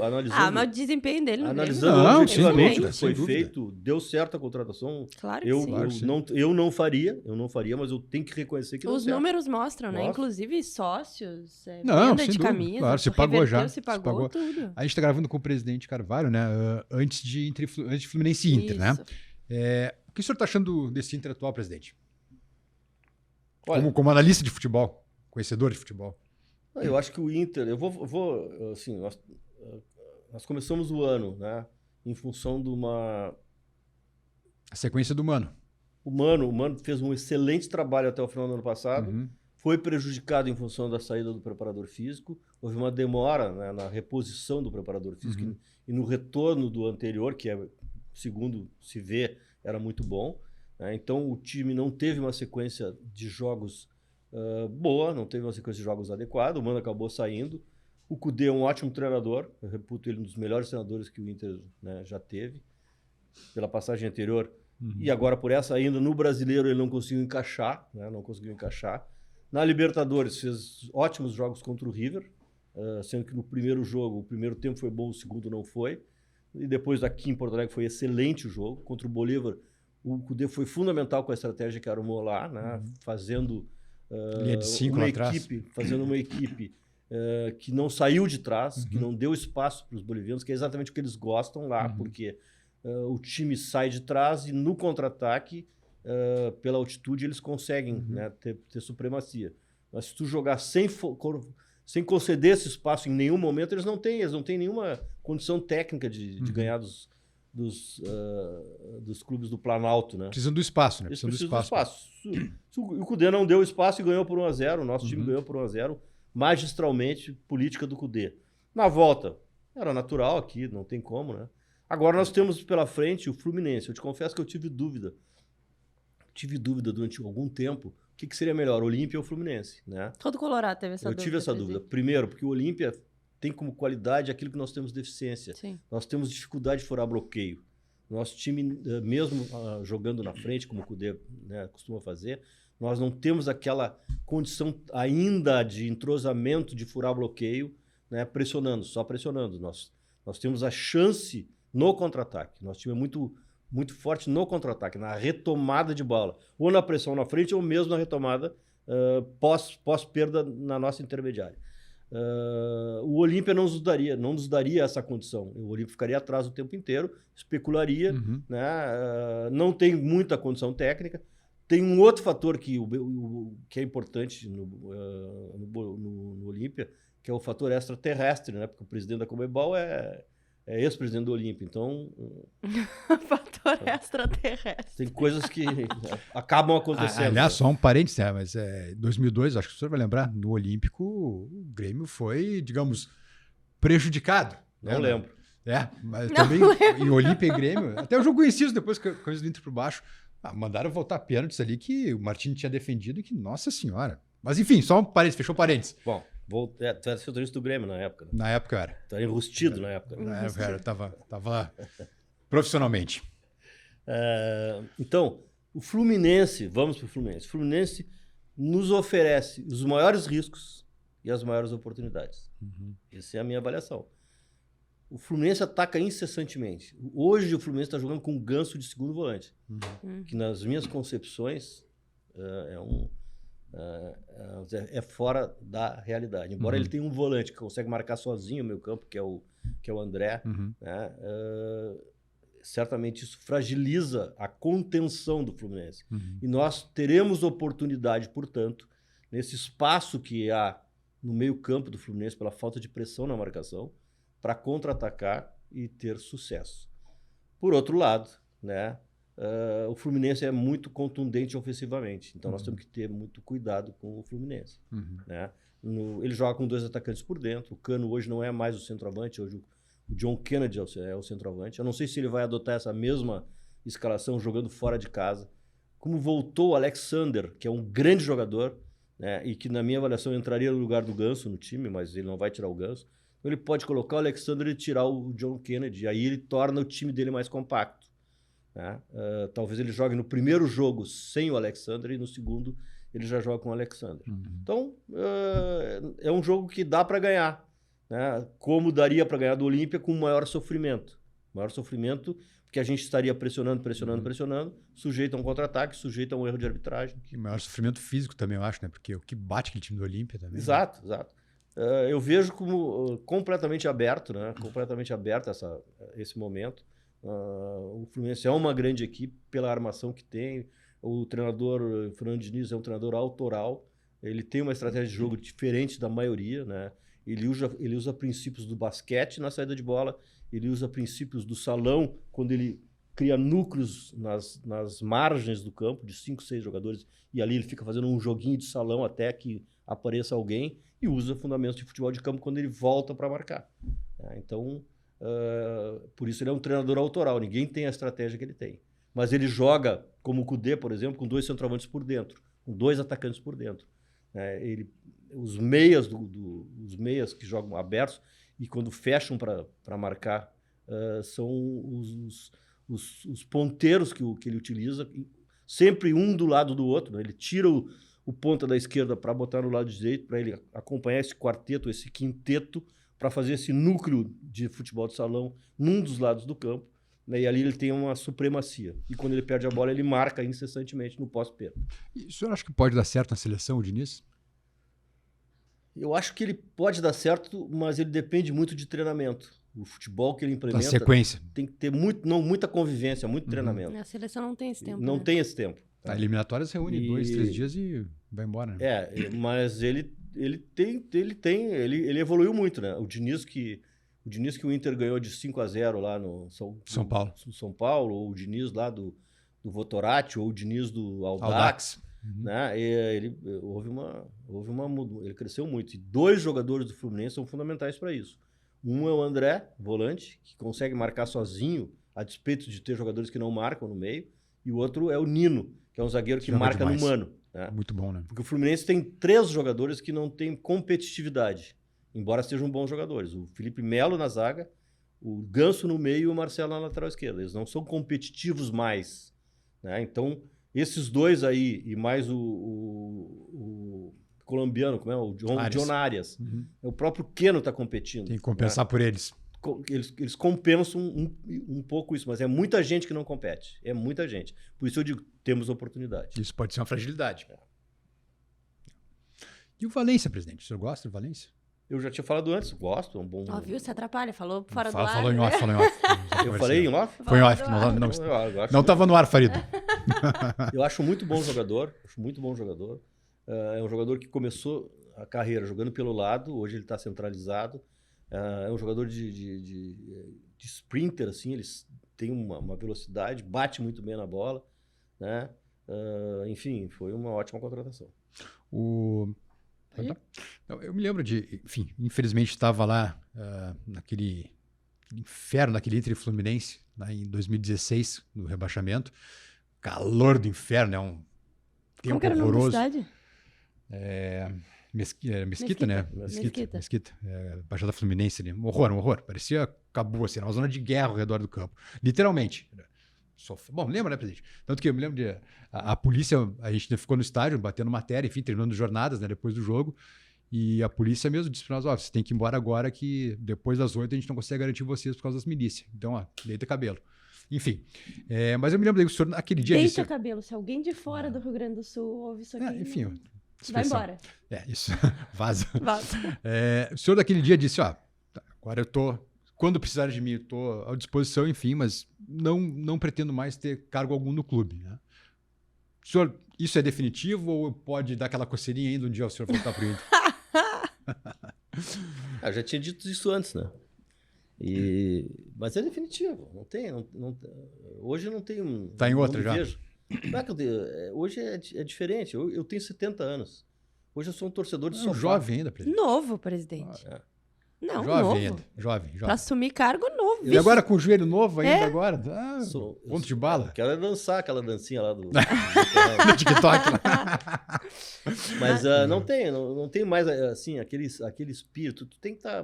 mas o desempenho dele no analisando Grêmio, objetivamente o que sem foi dúvida. feito, deu certo a contratação. Claro que sim. Eu não faria, mas eu tenho que reconhecer que os números mostram, né? Mostra. Inclusive sócios, Não, venda de dúvida. camisa, Claro, se pagou já. Se pagou tudo. A gente está gravando com o presidente Carvalho, né? Antes de Fluminense e Inter, né? O que o senhor está achando desse Inter atual, presidente? Olha, Como analista de futebol, conhecedor de futebol. Eu acho que o Inter, assim, nós começamos o ano, né, em função de A sequência do Mano. O Mano fez um excelente trabalho até o final do ano passado, foi prejudicado em função da saída do preparador físico, houve uma demora, né, na reposição do preparador físico e no retorno do anterior, que segundo se vê, era muito bom. Né, então o time não teve uma sequência de jogos boa, não teve uma sequência de jogos adequada, o Mano acabou saindo. O Kudê é um ótimo treinador, eu reputo ele um dos melhores treinadores que o Inter, né, já teve, pela passagem anterior. E agora por essa ainda, no Brasileiro ele não conseguiu encaixar, né, Na Libertadores fez ótimos jogos contra o River, sendo que no primeiro jogo, o primeiro tempo foi bom, o segundo não foi. E depois aqui em Porto Alegre foi excelente o jogo. Contra o Bolívar, o Kudê foi fundamental com a estratégia que arrumou lá, né, fazendo... linha de 5 lá atrás. Fazendo uma equipe que não saiu de trás, que não deu espaço para os bolivianos, que é exatamente o que eles gostam lá, porque o time sai de trás e no contra-ataque, pela altitude, eles conseguem, né, ter supremacia. Mas se tu jogar sem conceder esse espaço em nenhum momento, eles não têm nenhuma condição técnica de ganhar dos clubes do Planalto, né? Precisam do espaço, né? Precisam do espaço. O Kudê não deu espaço e ganhou por 1-0. O nosso time ganhou por 1-0, magistralmente, política do Kudê. Na volta, era natural aqui, não tem como, né? Agora nós temos pela frente o Fluminense. Eu te confesso que eu tive dúvida. Tive dúvida durante algum tempo o que seria melhor, Olímpia ou Fluminense, né? Todo Colorado teve essa dúvida. Eu tive essa dúvida. Primeiro, porque o Olímpia tem como qualidade aquilo que nós temos deficiência. Sim. Nós temos dificuldade de furar bloqueio. Nosso time, mesmo jogando na frente, como o Kudê, né, costuma fazer, nós não temos aquela condição ainda de entrosamento de furar bloqueio, né, só pressionando. Nós temos a chance no contra-ataque. Nosso time é muito, muito forte no contra-ataque, na retomada de bola. Ou na pressão na frente, ou mesmo na retomada pós-perda na nossa intermediária. O Olímpia não nos daria essa condição. O Olímpia ficaria atrás o tempo inteiro, especularia, né? Não tem muita condição técnica. Tem um outro fator que é importante no Olímpia, que é o fator extraterrestre, né? Porque o presidente da Conmebol é ex-presidente do Olímpia, então... Fator extraterrestre. Tem coisas que acabam acontecendo. Aliás, só um parênteses, mas em 2002, acho que o senhor vai lembrar, no Olímpico, o Grêmio foi, digamos, prejudicado. Não lembro. Mas também em Olímpia e Grêmio, até o jogo conhecido, depois que a coisa do Inter por baixo, mandaram voltar pênaltis ali que o Martins tinha defendido e que, nossa senhora. Mas enfim, só um parênteses, fechou parênteses. Bom, tu era setorista do Grêmio na época. Né? Na época eu era. Tu era enrustido na época. Na época eu era, tava profissionalmente. Então, o Fluminense, vamos para o Fluminense. O Fluminense nos oferece os maiores riscos e as maiores oportunidades. Essa é a minha avaliação. O Fluminense ataca incessantemente. Hoje o Fluminense está jogando com um Ganso de segundo volante, que nas minhas concepções é É fora da realidade. Embora ele tenha um volante que consegue marcar sozinho o meio campo, que é o André, né? Certamente isso fragiliza a contenção do Fluminense. E nós teremos oportunidade, portanto, nesse espaço que há no meio campo do Fluminense, pela falta de pressão na marcação, para contra-atacar e ter sucesso. Por outro lado, né, o Fluminense é muito contundente ofensivamente, então nós temos que ter muito cuidado com o Fluminense. Né? Ele joga com 2 atacantes por dentro, o Cano hoje não é mais o centroavante, hoje o John Kennedy é o centroavante. Eu não sei se ele vai adotar essa mesma escalação jogando fora de casa. Como voltou o Alexander, que é um grande jogador, né, e que na minha avaliação entraria no lugar do Ganso no time, mas ele não vai tirar o Ganso. Então ele pode colocar o Alexander e tirar o John Kennedy, aí ele torna o time dele mais compacto. Né? Talvez ele jogue no primeiro jogo sem o Alexander e no segundo ele já joga com o Alexander. Então é um jogo que dá para ganhar, né? Como daria para ganhar do Olímpia com maior sofrimento. Maior sofrimento porque a gente estaria pressionando, sujeito a um contra-ataque, sujeito a um erro de arbitragem. E maior sofrimento físico também, eu acho, né? Porque o que bate aquele time do Olímpia também. Exato. Eu vejo como completamente aberto, né? Completamente aberto esse momento. O Fluminense é uma grande equipe pela armação que tem. O treinador Fernando Diniz é um treinador autoral. Ele tem uma estratégia de jogo diferente da maioria, né? Ele usa princípios do basquete na saída de bola, ele usa princípios do salão quando ele cria núcleos nas margens do campo de 5, 6 jogadores e ali ele fica fazendo um joguinho de salão até que apareça alguém e usa fundamentos de futebol de campo quando ele volta para marcar. Então, por isso ele é um treinador autoral, ninguém tem a estratégia que ele tem. Mas ele joga, como o Kudê, por exemplo, com 2 centroavantes por dentro, com 2 atacantes por dentro. Os meias que jogam abertos e quando fecham para marcar são os ponteiros que ele utiliza, sempre um do lado do outro. Né? Ele tira o ponta da esquerda para botar no lado direito, para ele acompanhar esse quarteto, esse quinteto, para fazer esse núcleo de futebol de salão num dos lados do campo. Né? E ali ele tem uma supremacia. E quando ele perde a bola, ele marca incessantemente no pós-perda. E o senhor acha que pode dar certo na seleção, o Diniz? Eu acho que ele pode dar certo, mas ele depende muito de treinamento. O futebol que ele implementa... Da sequência. Tem que ter muita convivência, muito treinamento. A seleção não tem esse tempo. Não tem esse tempo. A eliminatória se reúne 2, 3 dias e vai embora. Né? Mas ele evoluiu muito, né? O Diniz que o Inter ganhou de 5-0 lá no São Paulo, ou o Diniz lá do Votorati, ou o Diniz do Audax. Né? Ele cresceu muito. E 2 jogadores do Fluminense são fundamentais para isso. Um é o André, volante, que consegue marcar sozinho, a despeito de ter jogadores que não marcam no meio. E o outro é o Nino, que é um zagueiro que marca demais. No mano. Né? Muito bom, né? Porque o Fluminense tem 3 jogadores que não têm competitividade, embora sejam bons jogadores. O Felipe Melo na zaga, o Ganso no meio e o Marcelo na lateral esquerda. Eles não são competitivos mais. Né? Então, esses 2 aí, e mais o colombiano, como é? O John Arias. O próprio Keno está competindo. Tem que compensar, né? Por eles. Eles compensam um pouco isso, mas é muita gente que não compete. É muita gente. Por isso eu digo, temos oportunidade. Isso pode ser uma fragilidade. E o Valência, presidente? O senhor gosta do Valência? Eu já tinha falado antes, gosto, é um bom... Viu? Você atrapalha, falou fora do ar. Falou em off. Eu falei em off? Foi em off, não estava no ar, Farido. Eu acho muito bom jogador, é um jogador que começou a carreira jogando pelo lado, hoje ele está centralizado. É um jogador de sprinter, assim, ele tem uma velocidade, bate muito bem na bola, né? Enfim, foi uma ótima contratação. Eu me lembro enfim, infelizmente estava lá naquele inferno, naquele Inter e Fluminense, lá em 2016, no rebaixamento. Calor do inferno, é um tempo Como que era o nome da horroroso. cidade? Mesquita, né? Mesquita. Baixada Fluminense ali. Um horror. Parecia acabou, assim, uma zona de guerra ao redor do campo. Literalmente. Bom, lembra, né, presidente? Tanto que eu me lembro de... A polícia, a gente ficou no estádio, batendo matéria, enfim, treinando jornadas, né, depois do jogo. E a polícia mesmo disse para nós, vocês têm que ir embora agora que depois das 8 a gente não consegue garantir vocês por causa das milícias. Então, deita cabelo. Enfim, mas eu me lembro que o senhor, naquele dia... Deita cabelo, se alguém de fora do Rio Grande do Sul ouve isso aqui... Enfim, Vai Expressão. embora. Isso. Vaza. Vaza. O senhor daquele dia disse, ó, agora eu tô, quando precisarem de mim, eu tô à disposição, enfim, mas não pretendo mais ter cargo algum no clube, né? O senhor, isso é definitivo ou pode dar aquela coceirinha ainda um dia o senhor voltar pro Inter? Eu já tinha dito isso antes, né? Mas é definitivo. Não tem, hoje não tem. Tá em outra não me já? vejo. Não é que hoje é diferente. Eu tenho 70 anos. Hoje eu sou um torcedor de É um sofá. jovem ainda, presidente. Novo, presidente. Não, Jovem novo. ainda. Jovem. Pra assumir cargo novo. E agora com o joelho novo ainda É? agora? Ponto de bala. Quero dançar aquela dancinha lá do No TikTok. Mas não tem mais assim aquele espírito. Tu tem que estar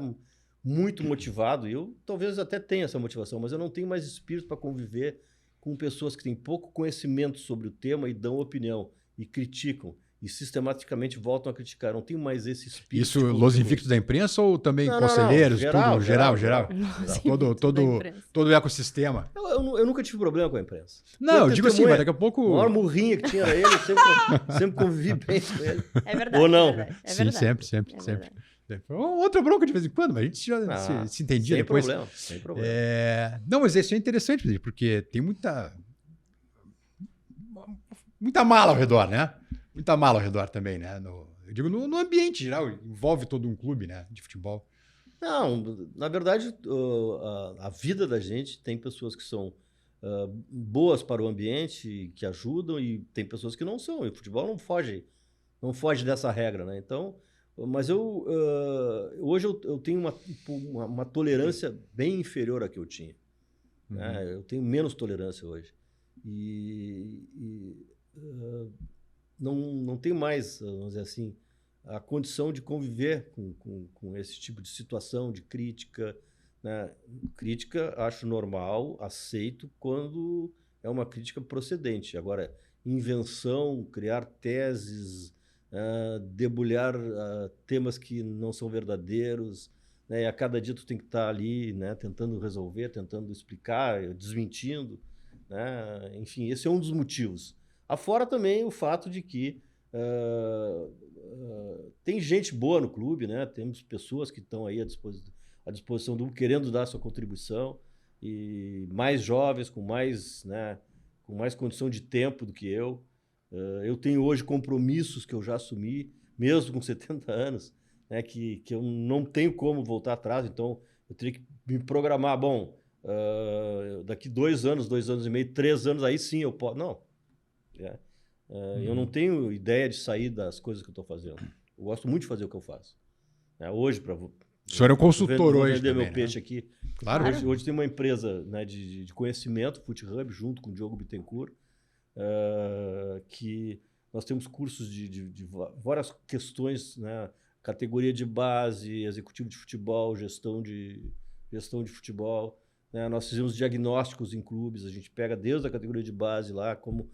muito motivado. Eu talvez até tenha essa motivação, mas eu não tenho mais espírito para conviver com pessoas que têm pouco conhecimento sobre o tema e dão opinião e criticam e sistematicamente voltam a criticar. Eu não tenho mais esse espírito. Isso, Los Invictos da imprensa ou também Não, conselheiros, geral, tudo geral? Nossa, Todo o ecossistema. Eu nunca tive problema com a imprensa. Não, eu digo assim, mas daqui a pouco. O maior murrinha que tinha era ele, eu sempre convivi bem com ele. É verdade. Ou não? É verdade, é Sim, verdade. sempre. É verdade. Outra bronca de vez em quando, mas a gente já se entendia sem depois. Sem problema. Não, mas isso é interessante, porque tem muita mala ao redor, né? Muita mala ao redor também, né? Eu digo no ambiente geral, envolve todo um clube, né? De futebol. Não, na verdade, a vida da gente tem pessoas que são boas para o ambiente, que ajudam, e tem pessoas que não são. E o futebol não foge dessa regra, né? Então, mas hoje eu tenho uma tolerância bem inferior à que eu tinha. Né? Eu tenho menos tolerância hoje. Não tenho mais, vamos dizer assim, a condição de conviver com esse tipo de situação, de crítica. Né? Crítica acho normal, aceito quando é uma crítica procedente. Agora, invenção, criar teses, debulhar temas que não são verdadeiros, né? E a cada dia tu tem que estar ali, né? Tentando resolver, tentando explicar, desmentindo. Né? Enfim, esse é um dos motivos. Afora também o fato de que tem gente boa no clube, né? Temos pessoas que estão aí à disposição querendo dar sua contribuição, e mais jovens, com mais condição de tempo do que eu. Eu tenho hoje compromissos que eu já assumi, mesmo com 70 anos, né? Que eu não tenho como voltar atrás, então eu teria que me programar. Bom, daqui 2 anos, 2 anos e meio, 3 anos, aí sim eu posso. Não. Eu não tenho ideia de sair das coisas que eu estou fazendo. Eu gosto muito de fazer o que eu faço. Hoje, o senhor é um consultor hoje vender também, meu peixe aqui. Claro. Hoje tem uma empresa, né, de conhecimento, FootHub, junto com o Diogo Bittencourt, que nós temos cursos de várias questões, né, categoria de base, executivo de futebol, gestão de futebol. Né? Nós fizemos diagnósticos em clubes, a gente pega desde a categoria de base lá, como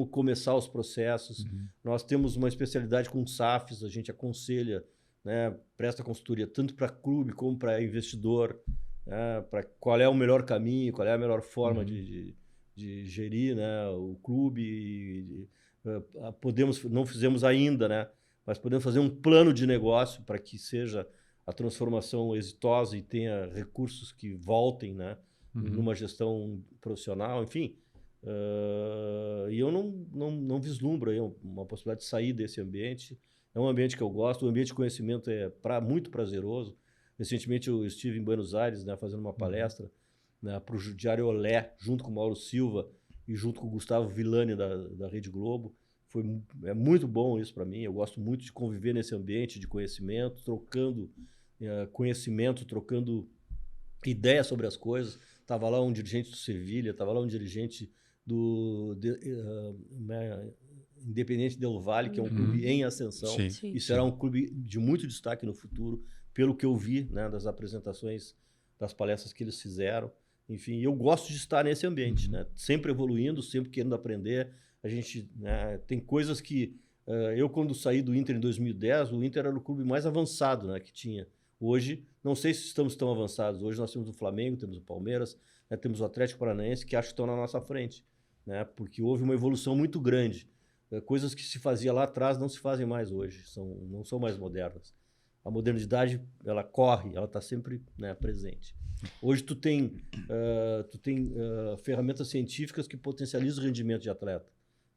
começar os processos. Nós temos uma especialidade com SAFs, a gente aconselha, né, presta consultoria tanto para clube como para investidor, né, para qual é o melhor caminho, qual é a melhor forma de gerir, né, o clube. Não fizemos ainda, né, mas podemos fazer um plano de negócio para que seja a transformação exitosa e tenha recursos que voltem, né, numa gestão profissional, enfim. E eu não vislumbro aí uma possibilidade de sair desse ambiente. É um ambiente que eu gosto, o ambiente de conhecimento é muito prazeroso. Recentemente eu estive em Buenos Aires, né, fazendo uma palestra, né, para o Diário Olé, junto com o Mauro Silva e junto com o Gustavo Villani da Rede Globo. É muito bom isso para mim. Eu gosto muito de conviver nesse ambiente de conhecimento, trocando conhecimento, trocando ideias sobre as coisas. Estava lá um dirigente do Sevilha, estava lá um dirigente do Independente Del Valle, que é um clube em ascensão. Sim. E será um clube de muito destaque no futuro, pelo que eu vi, né, das apresentações, das palestras que eles fizeram. Enfim, eu gosto de estar nesse ambiente, né, sempre evoluindo, sempre querendo aprender. A gente, né, tem coisas que... eu, quando saí do Inter em 2010, o Inter era o clube mais avançado, né, que tinha. Hoje, não sei se estamos tão avançados. Hoje nós temos o Flamengo, temos o Palmeiras, né, temos o Atlético Paranaense, que acho que estão na nossa frente, né, porque houve uma evolução muito grande. coisas que se fazia lá atrás não se fazem mais hoje, não são mais modernas. A modernidade, ela corre, ela está sempre, né, presente. Hoje tu tem ferramentas científicas que potencializam o rendimento de atleta.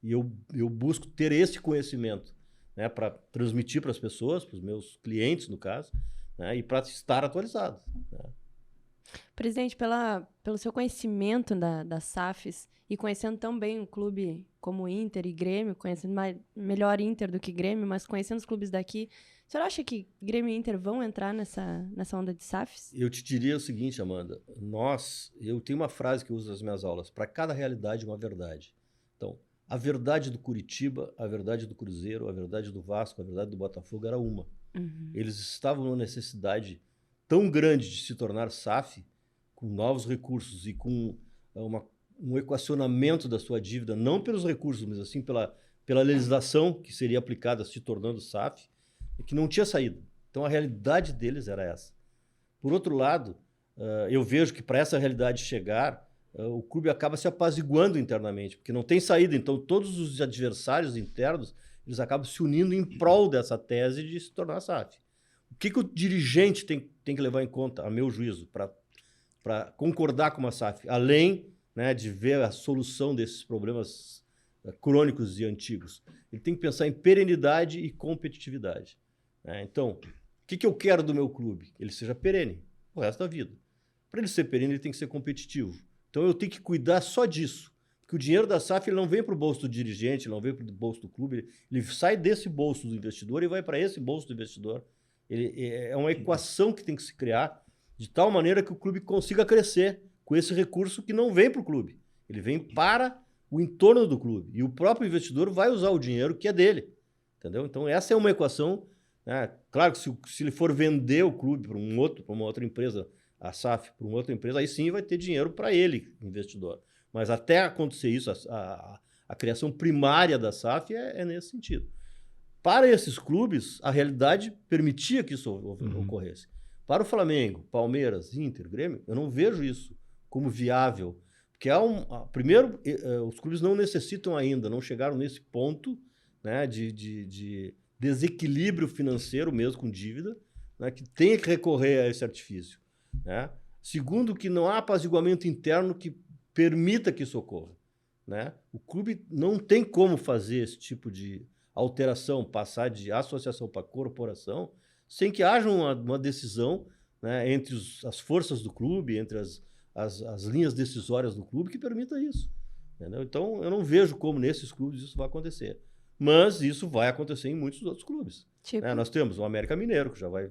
E eu busco ter esse conhecimento, né, para transmitir para as pessoas, para os meus clientes, no caso, né, e para estar atualizado. Né. Presidente, pelo seu conhecimento das SAFs e conhecendo tão bem um clube como Inter e Grêmio, conhecendo melhor Inter do que Grêmio, mas conhecendo os clubes daqui, o senhor acha que Grêmio e Inter vão entrar nessa onda de SAFs? Eu te diria o seguinte, Amanda, eu tenho uma frase que eu uso nas minhas aulas, para cada realidade uma verdade. Então, a verdade do Curitiba, a verdade do Cruzeiro, a verdade do Vasco, a verdade do Botafogo era uma. Uhum. Eles estavam numa necessidade tão grande de se tornar SAF, com novos recursos e com um equacionamento da sua dívida, não pelos recursos, mas assim pela legislação que seria aplicada se tornando SAF, que não tinha saída. Então a realidade deles era essa. Por outro lado, eu vejo que para essa realidade chegar, o clube acaba se apaziguando internamente, porque não tem saída. Então todos os adversários internos, eles acabam se unindo em prol dessa tese de se tornar SAF. O que o dirigente tem que levar em conta, a meu juízo, para concordar com uma SAF, além, né, de ver a solução desses problemas crônicos e antigos? Ele tem que pensar em perenidade e competitividade. Né? Então, o que eu quero do meu clube? Ele seja perene o resto da vida. Para ele ser perene, ele tem que ser competitivo. Então, eu tenho que cuidar só disso. Porque o dinheiro da SAF ele não vem para o bolso do dirigente, não vem para o bolso do clube, ele sai desse bolso do investidor e vai para esse bolso do investidor. É uma equação que tem que se criar de tal maneira que o clube consiga crescer com esse recurso que não vem para o clube. Ele vem para o entorno do clube. E o próprio investidor vai usar o dinheiro que é dele. Entendeu? Então, essa é uma equação. Né? Claro que se ele for vender o clube para uma outra empresa, a SAF, para uma outra empresa, aí sim vai ter dinheiro para ele, investidor. Mas até acontecer isso, a criação primária da SAF é nesse sentido. Para esses clubes, a realidade permitia que isso ocorresse. Para o Flamengo, Palmeiras, Inter, Grêmio, eu não vejo isso como viável. Porque primeiro, os clubes não necessitam ainda, não chegaram nesse ponto, né, de desequilíbrio financeiro, mesmo com dívida, né, que tem que recorrer a esse artifício. Né? Segundo, que não há apaziguamento interno que permita que isso ocorra. Né? O clube não tem como fazer esse tipo de alteração, passar de associação para corporação, sem que haja uma decisão, né, entre as forças do clube, entre as linhas decisórias do clube, que permita isso. Entendeu? Então, eu não vejo como nesses clubes isso vai acontecer. Mas isso vai acontecer em muitos outros clubes. Tipo? Nós temos o América Mineiro, que já vai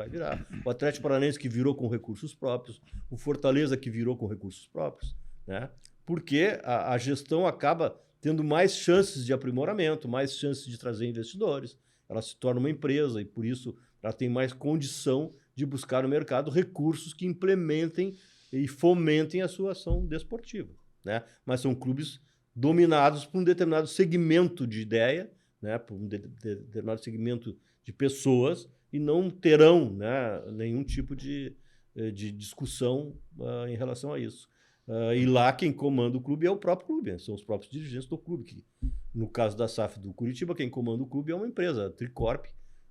virar. O Atlético Paranaense, que virou com recursos próprios. O Fortaleza, que virou com recursos próprios. Né? Porque a gestão acaba tendo mais chances de aprimoramento, mais chances de trazer investidores. Ela se torna uma empresa e, por isso, ela tem mais condição de buscar no mercado recursos que implementem e fomentem a sua ação desportiva. Né? Mas são clubes dominados por um determinado segmento de ideia, né? Por um determinado segmento de pessoas, e não terão, né, nenhum tipo de discussão em relação a isso. E lá quem comanda o clube é o próprio clube, são os próprios dirigentes do clube. Que, no caso da SAF do Curitiba, quem comanda o clube é uma empresa, a Tricorp,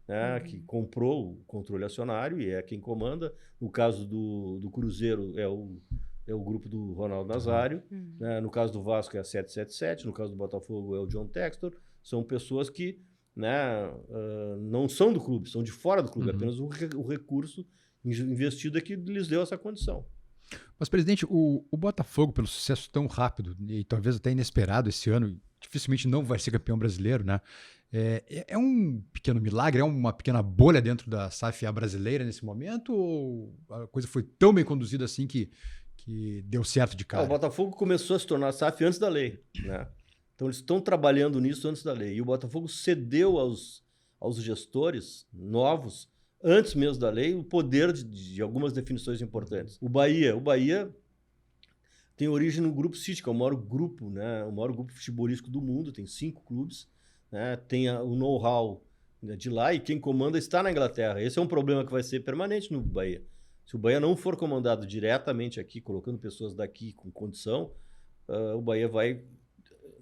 né, que comprou o controle acionário e é quem comanda. No caso do Cruzeiro é o grupo do Ronaldo Nazário, né? No caso do Vasco é a 777, no caso do Botafogo é o John Textor. São pessoas que, né, não são do clube, são de fora do clube, apenas o recurso investido é que lhes deu essa condição. Mas, presidente, o Botafogo, pelo sucesso tão rápido e talvez até inesperado esse ano, dificilmente não vai ser campeão brasileiro, né? É um pequeno milagre, é uma pequena bolha dentro da SAF brasileira nesse momento, ou a coisa foi tão bem conduzida assim que deu certo de cara? O Botafogo começou a se tornar SAF antes da lei, né? Então eles estão trabalhando nisso antes da lei. E o Botafogo cedeu aos gestores novos, antes mesmo da lei, o poder de algumas definições importantes. O Bahia tem origem no Grupo City, que é o maior grupo, né? O maior grupo futebolístico do mundo, tem 5 clubes, né? Tem o know-how de lá e quem comanda está na Inglaterra. Esse é um problema que vai ser permanente no Bahia. Se o Bahia não for comandado diretamente aqui, colocando pessoas daqui com condição, o Bahia vai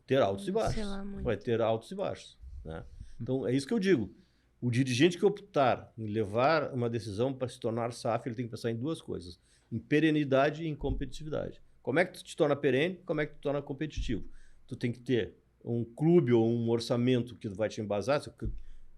ter altos e Sei baixos. lá, muito. Vai ter altos e baixos, né? Então, é isso que eu digo. O dirigente que optar em levar uma decisão para se tornar SAF, ele tem que pensar em duas coisas: em perenidade e em competitividade. Como é que tu te torna perene? Como é que tu te torna competitivo? Tu tem que ter um clube ou um orçamento que vai te embasar.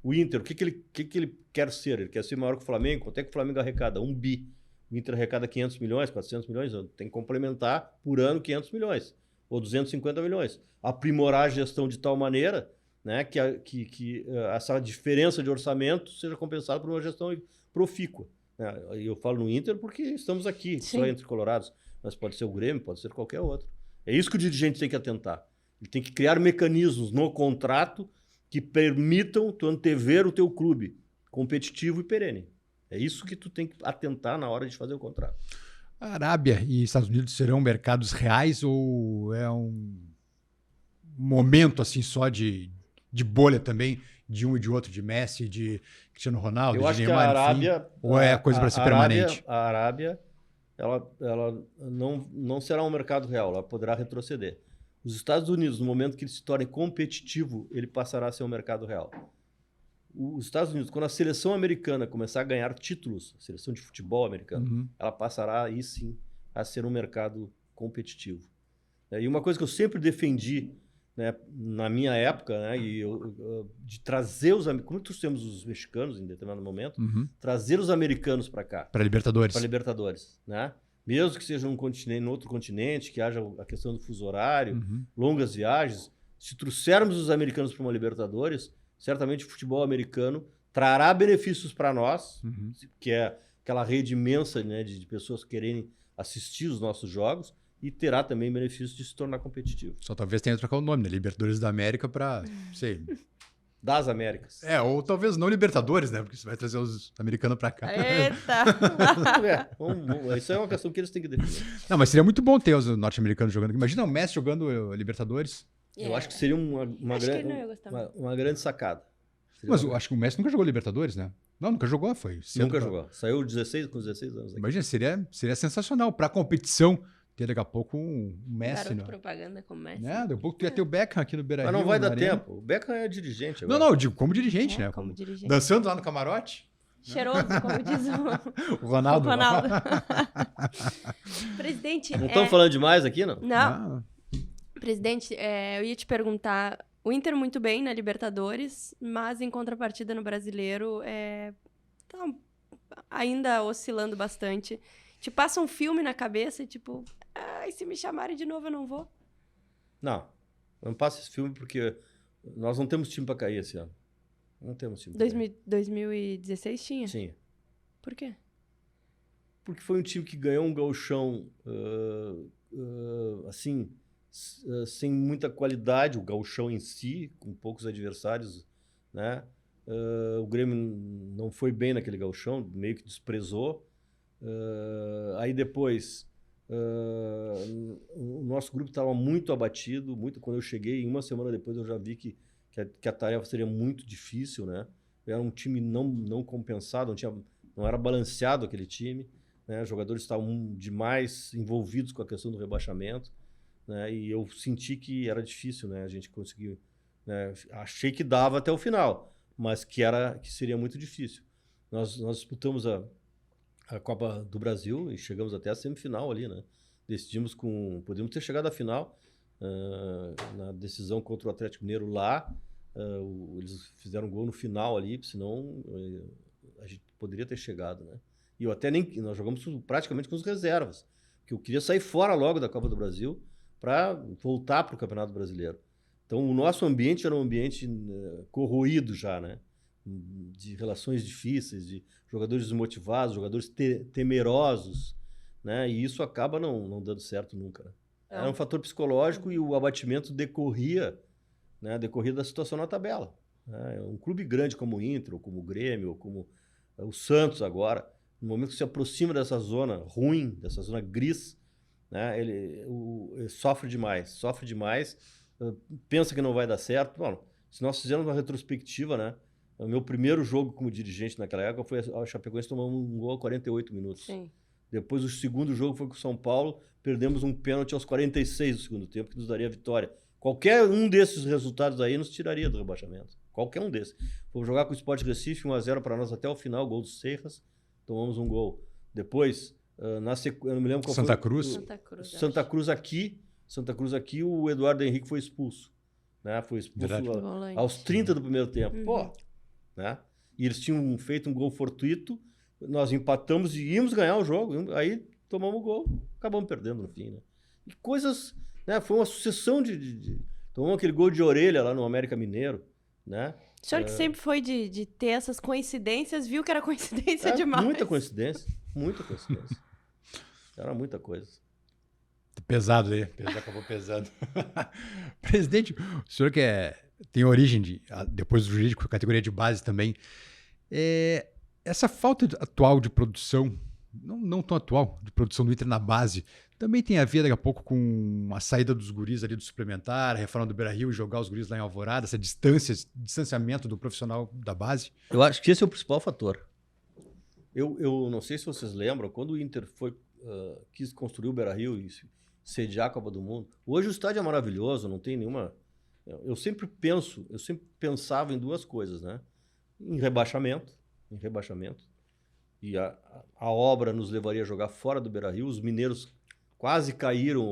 O Inter, o que ele quer ser? Ele quer ser maior que o Flamengo? Quanto é que o Flamengo arrecada? 1 bi. O Inter arrecada 500 milhões, 400 milhões. Tem que complementar por ano 500 milhões. Ou 250 milhões. Aprimorar a gestão de tal maneira, né, que essa diferença de orçamento seja compensada por uma gestão profícua. Né? Eu falo no Inter porque estamos aqui, Sim. só entre colorados. Mas pode ser o Grêmio, pode ser qualquer outro. É isso que o dirigente tem que atentar. Ele tem que criar mecanismos no contrato que permitam tu antever o teu clube competitivo e perene. É isso que tu tem que atentar na hora de fazer o contrato. A Arábia e Estados Unidos serão mercados reais ou é um momento assim só de bolha também, de um e de outro, de Messi, de Cristiano Ronaldo, Eu de acho que Neymar, a Arábia... enfim, ou é coisa para ser permanente? A Arábia, ela não será um mercado real, ela poderá retroceder. Os Estados Unidos, no momento que ele se torne competitivo, ele passará a ser um mercado real. Os Estados Unidos, quando a seleção americana começar a ganhar títulos, a seleção de futebol americano, ela passará aí sim a ser um mercado competitivo. E uma coisa que eu sempre defendi, né, na minha época, né, de trazer como nós temos os mexicanos em determinado momento, trazer os americanos para cá. Para Libertadores. Para Libertadores, né? Mesmo que seja num continente, em outro continente, que haja a questão do fuso horário, longas viagens, se trouxermos os americanos para uma Libertadores, certamente o futebol americano trará benefícios para nós, que é aquela rede imensa, né, de pessoas quererem assistir os nossos jogos, e terá também benefícios de se tornar competitivo. Só talvez tenha que trocar o nome, né? Libertadores da América para, sei... Das Américas. Ou talvez não Libertadores, né? Porque você vai trazer os americanos para cá. Eita! Isso é uma questão que eles têm que definir. Não, mas seria muito bom ter os norte-americanos jogando. Imagina o Messi jogando Libertadores. Eu acho que seria uma grande sacada. Mas eu acho que o Messi nunca jogou Libertadores, né? Não, nunca jogou, foi cedo. Nunca jogou. Saiu com 16 anos. Aqui. Imagina, seria sensacional. Para competição, ter daqui a pouco um Messi. Garoto né? propaganda com Messi. Daqui a pouco tu ia ter o Beckham aqui no Beira-Rio. Mas não vai dar tempo. O Beckham é dirigente agora. Não, eu digo como dirigente, né? Como dirigente. Dançando lá no camarote. Cheiroso, como diz o Ronaldo. O Ronaldo. Presidente... Não estamos falando demais aqui, não? Não. Presidente, eu ia te perguntar... O Inter muito bem na Libertadores, mas em contrapartida no Brasileiro tá ainda oscilando bastante. Te passa um filme na cabeça e tipo... e se me chamarem de novo eu não vou? Não passa esse filme porque nós não temos time para cair esse ano. Não temos time pra cair. 2016 tinha? Tinha. Por quê? Porque foi um time que ganhou um gauchão assim, sem muita qualidade, o gauchão em si, com poucos adversários, né? O Grêmio não foi bem naquele gauchão, meio que desprezou. Aí depois, o nosso grupo estava muito abatido, quando eu cheguei, uma semana depois eu já vi que a tarefa seria muito difícil, né? Era um time não compensado, não era balanceado aquele time, né? Os jogadores estavam demais envolvidos com a questão do rebaixamento, né? E eu senti que era difícil, né? A gente conseguiu, né? Achei que dava até o final, mas que seria muito difícil. Nós disputamos a Copa do Brasil e chegamos até a semifinal ali, né? Podíamos ter chegado à final na decisão contra o Atlético Mineiro lá. Eles fizeram um gol no final ali, senão a gente poderia ter chegado, né? E nós jogamos praticamente com os reservas, porque eu queria sair fora logo da Copa do Brasil para voltar para o Campeonato Brasileiro. Então o nosso ambiente era um ambiente corroído já, né? De relações difíceis, de jogadores desmotivados, jogadores temerosos, né? E isso acaba não dando certo nunca, né? Era um fator psicológico e o abatimento decorria da situação na tabela, né? Um clube grande como o Inter, ou como o Grêmio, ou como o Santos agora, no momento que se aproxima dessa zona ruim, dessa zona gris, né? Ele sofre demais, pensa que não vai dar certo. Bom, se nós fizermos uma retrospectiva, né? O meu primeiro jogo como dirigente naquela época foi a Chapecoense tomando um gol a 48 minutos. Sim. Depois o segundo jogo foi com o São Paulo, perdemos um pênalti aos 46 do segundo tempo, que nos daria a vitória. Qualquer um desses resultados aí nos tiraria do rebaixamento. Qualquer um desses. Fomos jogar com o Sport Recife, 1-0 para nós até o final, gol do Serras, tomamos um gol. Depois, eu não me lembro qual Santa foi. Cruz? Santa Cruz aqui, o Eduardo Henrique foi expulso. Né? Foi expulso aos 30 do primeiro tempo. Pô, né? E eles tinham feito um gol fortuito, nós empatamos e íamos ganhar o jogo. Aí tomamos o gol, acabamos perdendo no fim. Né? E coisas, né? Foi uma sucessão tomamos aquele gol de orelha lá no América Mineiro. Né? O senhor que sempre foi de ter essas coincidências, viu que era coincidência demais. Muita coincidência. Era muita coisa. Pesado aí, acabou pesando. Presidente, o senhor que tem origem depois do jurídico, categoria de base também, essa falta atual de produção, não tão atual, de produção do Inter na base, também tem a ver daqui a pouco com a saída dos guris ali do suplementar, a reforma do Beira-Rio, jogar os guris lá em Alvorada, essa distanciamento do profissional da base? Eu acho que esse é o principal fator. Eu não sei se vocês lembram, quando o Inter quis construir o Beira-Rio e sediar a Copa do Mundo, hoje o estádio é maravilhoso, não tem nenhuma... Eu sempre pensava em duas coisas, né? Em rebaixamento, e a obra nos levaria a jogar fora do Beira-Rio, os mineiros quase caíram.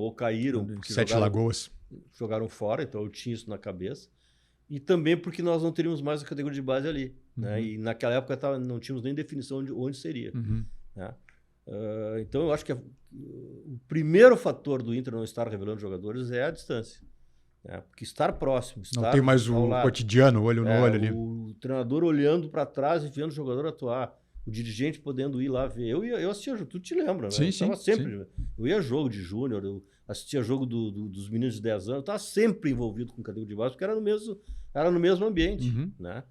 Sete Lagoas. Jogaram fora, então eu tinha isso na cabeça. E também porque nós não teríamos mais a categoria de base ali. Né? E naquela época não tínhamos nem definição de onde seria. Né? Então eu acho que o primeiro fator do Inter não estar revelando jogadores é a distância. Né? Porque estar próximo, não tem mais o cotidiano, olho no olho ali. O treinador olhando para trás e vendo o jogador atuar. O dirigente podendo ir lá ver. Eu assistia, tu te lembra, né? Sim, sempre. Eu ia a jogo de júnior, eu assistia jogo dos meninos de 10 anos, eu estava sempre envolvido com categoria de base, porque era no mesmo ambiente. Né?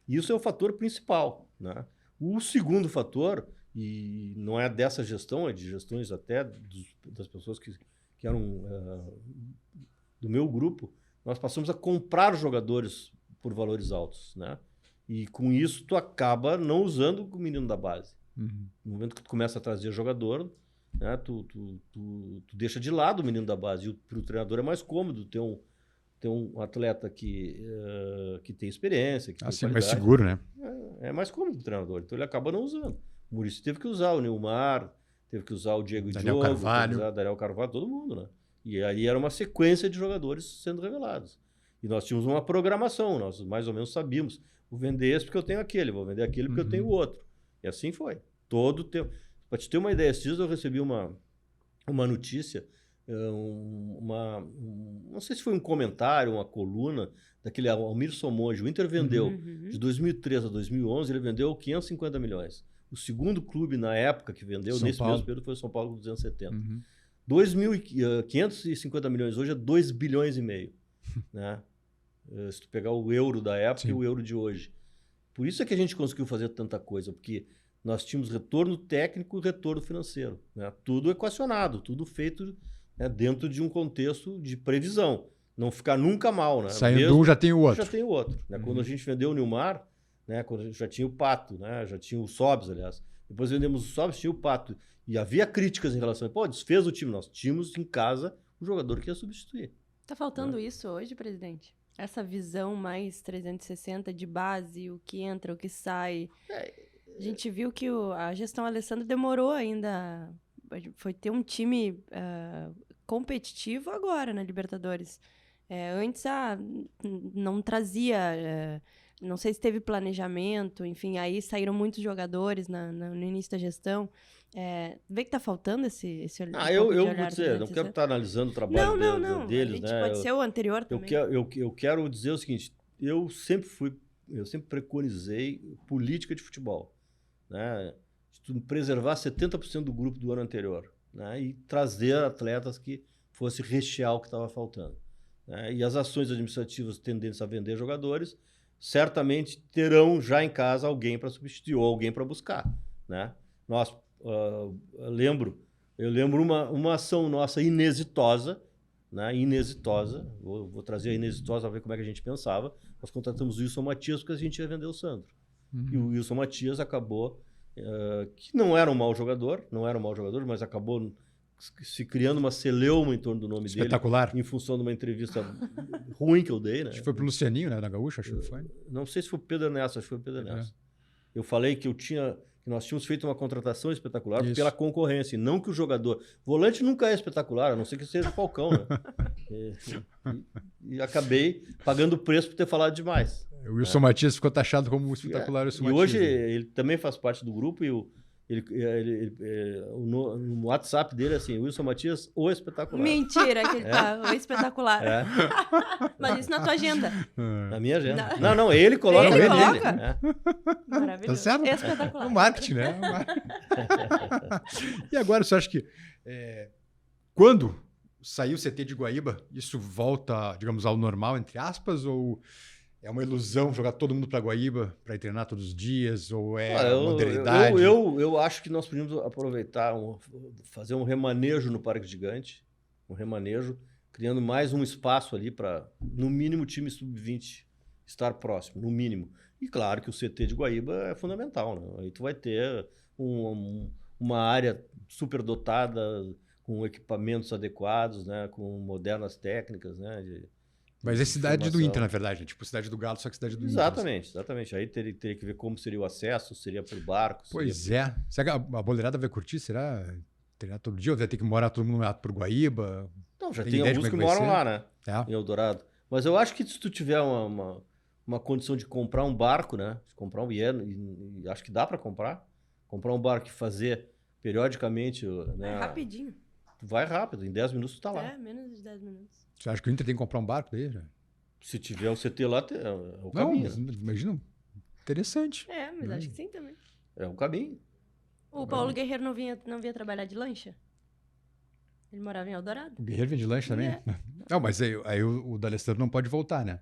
E isso é o fator principal. Né? O segundo fator, e não é dessa gestão, é de gestões até das pessoas que eram do meu grupo, nós passamos a comprar jogadores por valores altos, né? E com isso tu acaba não usando o menino da base. No momento que tu começa a trazer jogador, né, tu deixa de lado o menino da base. E para o treinador é mais cômodo ter um atleta que tem experiência, que tem qualidade. Mais seguro, né? É mais cômodo o treinador. Então ele acaba não usando. O Muricy teve que usar o Nilmar, teve que usar o Diego Daniel Diogo, Carvalho. teve que usar o Daniel Carvalho, todo mundo, né? E aí era uma sequência de jogadores sendo revelados. E nós tínhamos uma programação, nós mais ou menos sabíamos. Vou vender esse porque eu tenho aquele, vou vender aquele porque eu tenho o outro. E assim foi. Todo o tempo. Para te ter uma ideia, esses dias eu recebi uma notícia, não sei se foi um comentário, uma coluna, daquele Almir Somonge. O Inter vendeu, de 2003 a 2011, ele vendeu 550 milhões. O segundo clube na época que vendeu, nesse mesmo período, foi o São Paulo com 270. 2.550 milhões, hoje é 2 bilhões e meio. Né? Se tu pegar o euro da época e o euro de hoje. Por isso é que a gente conseguiu fazer tanta coisa, porque nós tínhamos retorno técnico e retorno financeiro. Né? Tudo equacionado, tudo feito, né, dentro de um contexto de previsão. Não ficar nunca mal. Né? Saindo um, já tem o outro. Já tem o outro. Né? Quando a gente vendeu o Nilmar, né, quando a gente já tinha o Pato, né, já tinha o Sobs, aliás. Depois vendemos o Sobs, tinha o Pato. E havia críticas em relação a... Pô, desfez o time. Nós tínhamos em casa um jogador que ia substituir. Tá faltando isso hoje, presidente? Essa visão mais 360 de base, o que entra, o que sai. A gente viu que a gestão Alessandro demorou ainda. Foi ter um time competitivo agora na Libertadores. Antes não trazia... não sei se teve planejamento, enfim, aí saíram muitos jogadores no início da gestão. Vê que tá faltando esse olhar. Eu vou dizer, não quero estar analisando o trabalho deles, né? Pode ser o anterior também. Eu quero dizer o seguinte, eu sempre preconizei política de futebol, né? Preservar 70% do grupo do ano anterior, né? E trazer atletas que fosse rechear o que estava faltando. Né? E as ações administrativas tendentes a vender jogadores certamente terão já em casa alguém para substituir ou alguém para buscar, né? Eu lembro uma ação nossa inexitosa, né? Vou trazer a inexitosa para ver como é que a gente pensava. Nós contratamos o Wilson Matias porque a gente ia vender o Sandro. E o Wilson Matias acabou, que não era um mau jogador, mas acabou se criando uma celeuma em torno do nome Espetacular. dele, em função de uma entrevista ruim que eu dei, né? Acho que foi pro Lucianinho, né, na Gaúcha, acho que foi. Não sei se foi o Pedro Ernesto, acho que foi o Pedro Ernesto. Eu falei que nós tínhamos feito uma contratação espetacular Isso. pela concorrência, e não que o jogador... Volante nunca é espetacular, a não ser que seja o Falcão, né? e acabei pagando o preço por ter falado demais. O Wilson Matias ficou taxado como espetacular. Wilson E Matias, hoje né? ele também faz parte do grupo e no WhatsApp dele é assim, Wilson Matias, o espetacular. Mentira que ele tá. O espetacular. É, Mas isso na tua agenda. na minha agenda. Não, ele coloca Ele dele. coloca? É. Maravilhoso. Tá certo? Espetacular. O marketing, né? E agora, você acha que quando sair o CT de Guaíba, isso volta, digamos, ao normal, entre aspas, ou é uma ilusão jogar todo mundo para Guaíba para ir treinar todos os dias, ou é modernidade? Eu acho que nós podíamos aproveitar, fazer um remanejo no Parque Gigante, criando mais um espaço ali para, no mínimo, o time sub-20 estar próximo, no mínimo. E claro que o CT de Guaíba é fundamental, né? Aí tu vai ter uma área superdotada, com equipamentos adequados, né? Com modernas técnicas, né? Mas é cidade do informação. Inter, na verdade, né? Tipo cidade do Galo, só que cidade do Exatamente. Aí teria que ver como seria o acesso, seria por barco. Pois é. Será que a boleirada vai curtir? Será treinar todo dia? Ou vai ter que morar todo mundo por Guaíba? Não, já Tem tem ideia de alguns que como é que moram vai lá, né? É. Em Eldorado. Mas eu acho que se tu tiver uma condição de comprar um barco, né? De comprar e acho que dá para comprar um barco e fazer periodicamente, né? É rapidinho. Tu vai rápido, em 10 minutos tu tá lá. É, menos de 10 minutos. Você acha que o Inter tem que comprar um barco daí? Já? Se tiver um CT lá, é o Não, caminho. mas imagina. Interessante. É, mas acho que sim também. É o caminho. O Paulo Guerreiro não vinha trabalhar de lancha? Ele morava em Eldorado. O Guerreiro vem de lanche também? É. Não, mas aí o D'Alessandro não pode voltar, né?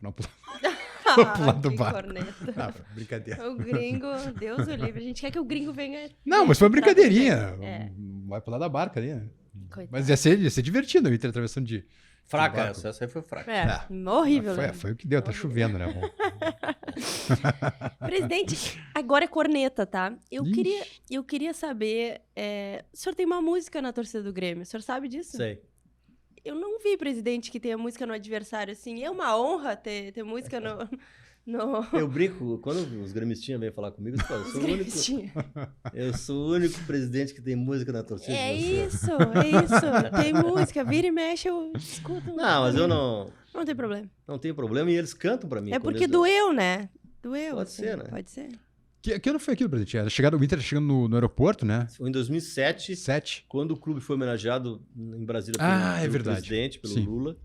Não pular do Que barco. corneta. Ah, brincadeira. O gringo, Deus o livre. A gente quer que o gringo venha. Não, mas foi uma brincadeirinha. É. Vai pular da barca ali, né? Coitado. Mas ia ser divertido o Inter atravessando de Fraca barco. essa aí foi fraca. É, horrível, né? Foi o que deu, tá chovendo, né? Presidente, agora é corneta, tá? Eu Ixi. queria saber. O senhor tem uma música na torcida do Grêmio, o senhor sabe disso? Sei. Eu não vi presidente que tenha música no adversário, assim. É uma honra ter música no. Eu brinco, quando os gremistinhas vêm falar comigo, eu falo, eu sou o único presidente que tem música na torcida. É de você. isso. Tem música, vira e mexe, eu escuto. Não, mas eu não Não tem problema. tenho problema e eles cantam pra mim. É quando porque eles- doeu, né? Doeu. Pode assim, ser, né? Pode ser. Que ano foi aquilo, presidente? O Inter chegando no aeroporto, né? Foi em 2007, 7. quando o clube foi homenageado em Brasília É verdade. presidente, pelo Sim. Lula.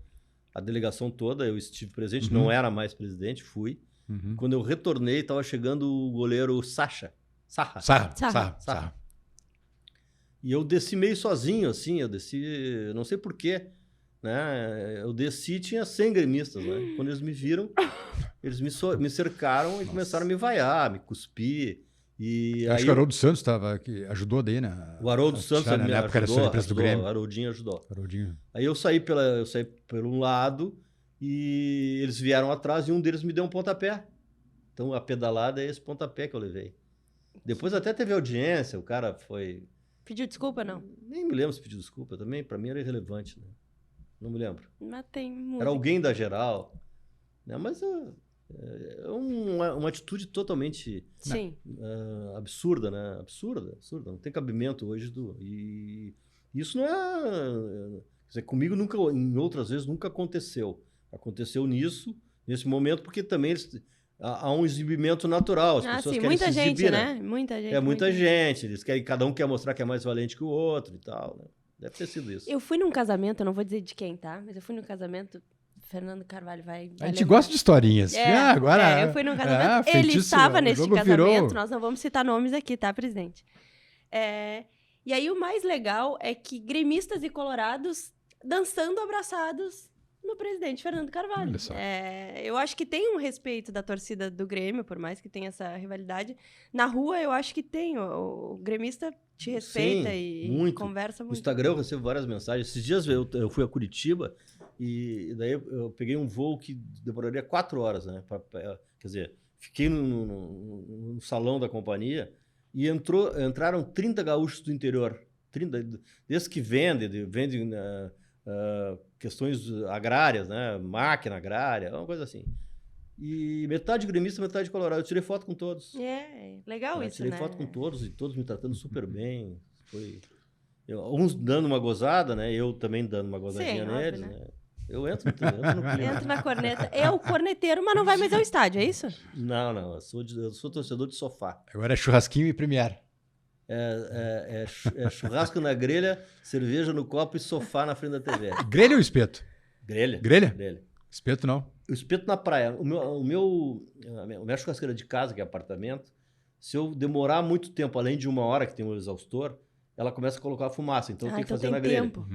A delegação toda, eu estive presente, Uhum. não era mais presidente, fui. Uhum. Quando eu retornei, estava chegando o goleiro Sarra. Sarra. E eu desci meio sozinho, assim, eu não sei porquê, né? Eu desci e tinha 100 gremistas, né? Quando eles me viram, eles me cercaram e começaram a me vaiar, me cuspir. E Acho aí que o Haroldo Santos que ajudou daí, né? o Haroldo Santos na me época era ajudou, empresa do Grêmio. o Haroldinho ajudou. Haroldinho. Aí eu saí por um lado e eles vieram atrás e um deles me deu um pontapé. Então a pedalada é esse pontapé que eu levei. Depois até teve audiência, o cara foi... Pediu desculpa, não? Nem me lembro se pediu desculpa também, pra mim era irrelevante, né? Não me lembro. Mas tem música. Era alguém da geral, né? Mas uma atitude totalmente Sim. absurda, né? Absurda. Não tem cabimento hoje e isso não é... Quer dizer, comigo nunca, em outras vezes, nunca aconteceu. Aconteceu nesse momento, porque também há um exibimento natural. As pessoas Sim, querem muita se gente, exibir, né? Muita gente. É muita gente. Eles querem, cada um quer mostrar que é mais valente que o outro e tal, né? Deve ter sido isso. Eu fui num casamento, eu não vou dizer de quem, tá? Mas eu fui num casamento, Fernando Carvalho vai A gente lembrar. gosta de historinhas. Agora, eu fui num casamento, ele feitiço, estava o nesse jogo casamento, virou- nós não vamos citar nomes aqui, tá, presidente? E aí o mais legal é que gremistas e colorados dançando abraçados no presidente Fernando Carvalho. Olha só. Eu acho que tem um respeito da torcida do Grêmio, por mais que tenha essa rivalidade. Na rua, eu acho que tem. O gremista te respeita Sim, e muito. conversa No muito. Instagram eu recebo várias mensagens. Esses dias eu fui a Curitiba e daí eu peguei um voo que demoraria 4 horas, né? Quer dizer, fiquei no salão da companhia e entraram 30 gaúchos do interior desde que vendem questões agrárias, né? Máquina agrária, uma coisa assim. E metade gremista, metade colorado. Eu tirei foto com todos. Legal isso, tirei né? foto com todos e todos me tratando super bem. Uns dando uma gozada, né? Eu também dando uma gozadinha Sim, neles, óbvio, né? né? Eu entro no clima. Entra na corneta. É o corneteiro, mas não vai mais ao estádio, é isso? Não. Eu sou torcedor de sofá. Agora é churrasquinho e Premier. É churrasco na grelha, cerveja no copo e sofá na frente da TV. Grelha ou espeto? Grelha. Grelha? Espeto não. O espeto na praia. A minha churrasqueira de casa, que é apartamento, se eu demorar muito tempo, além de 1 hora que tem um exaustor, ela começa a colocar fumaça. Então eu tenho que fazer na grelha. Tempo.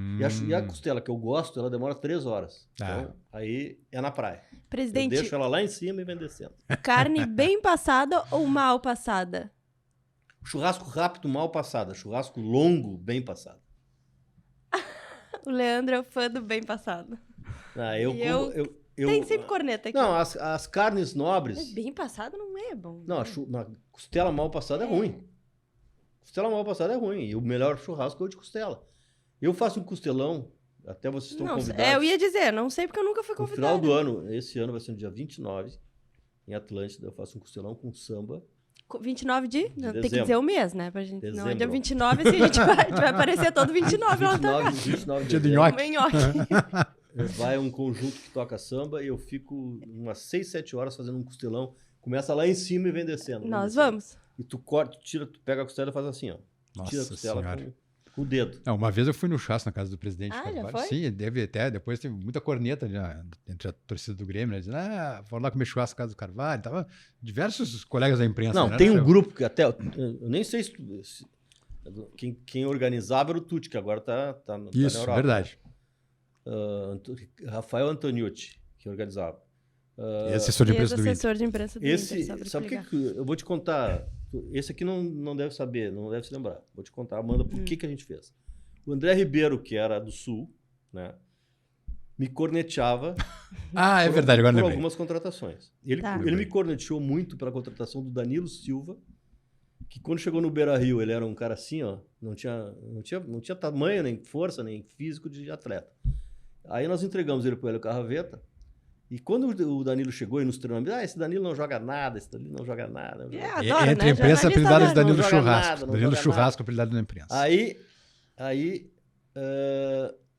E a costela que eu gosto, ela demora 3 horas. Ah. Então, aí é na praia. Presidente, Eu deixo ela lá em cima e vem descendo. carne bem passada ou mal passada? Churrasco rápido, mal passada. Churrasco longo, bem passado. O Leandro é o fã do bem passado. Tem sempre corneta aqui. Não, as carnes nobres... Mas bem passado não é bom. Não, a costela mal passada é ruim. Costela mal passada é ruim. E o melhor churrasco é o de costela. Eu faço um costelão, até vocês estão convidados. Eu ia dizer, não sei porque eu nunca fui No convidado. final do ano, esse ano vai ser no dia 29, em Atlântida, eu faço um costelão com samba. 29 de? Tem que dezembro. dizer o mês, né? Pra gente, não, Dezembro. dia 29, assim, a gente vai aparecer todo 29 lá na tua casa. 29 de Dia do dezembro. nhoque. Bem nhoque. Vai um conjunto que toca samba e eu fico umas 6, 7 horas fazendo um costelão. Começa lá em cima e vem descendo. Nós vamos. E tu corta, tu pega a costela e faz assim, ó. Nossa Tira a costela Senhora. com o dedo. Não, uma vez eu fui no churrasco na casa do presidente Ah, Carvalho. já foi? Sim, depois teve muita corneta entre a torcida do Grêmio, né? Dizendo, foram lá comer churrasco na casa do Carvalho. Tava diversos colegas da imprensa. Não, né? tem um grupo que até... Eu nem sei se quem organizava era o Tuti, que agora tá na Isso, Europa. verdade. Rafael Antoniucci, que organizava. Assessor de imprensa do Inter. Ex-assessor de imprensa do Esse, Inter, só sabe pra o que eu vou te contar? Esse aqui não deve saber, não deve se lembrar. Vou te contar, Amanda, por que a gente fez. O André Ribeiro, que era do Sul, né, me corneteava É verdade, agora por lembrei. algumas contratações. Ele Tá. me corneteou muito pela contratação do Danilo Silva, que quando chegou no Beira-Rio, ele era um cara assim, ó, não tinha tamanho, nem força, nem físico de atleta. Aí nós entregamos ele pro Hélio Carraveta, e quando o Danilo chegou e nos treinamentos, esse Danilo não joga nada, esse Danilo não joga nada. Não joga nada. Adoro, Entre né? a imprensa, Jornalista apelidado de adora. Danilo Não joga Churrasco. nada, não Danilo joga Churrasco, apelidado na imprensa. Aí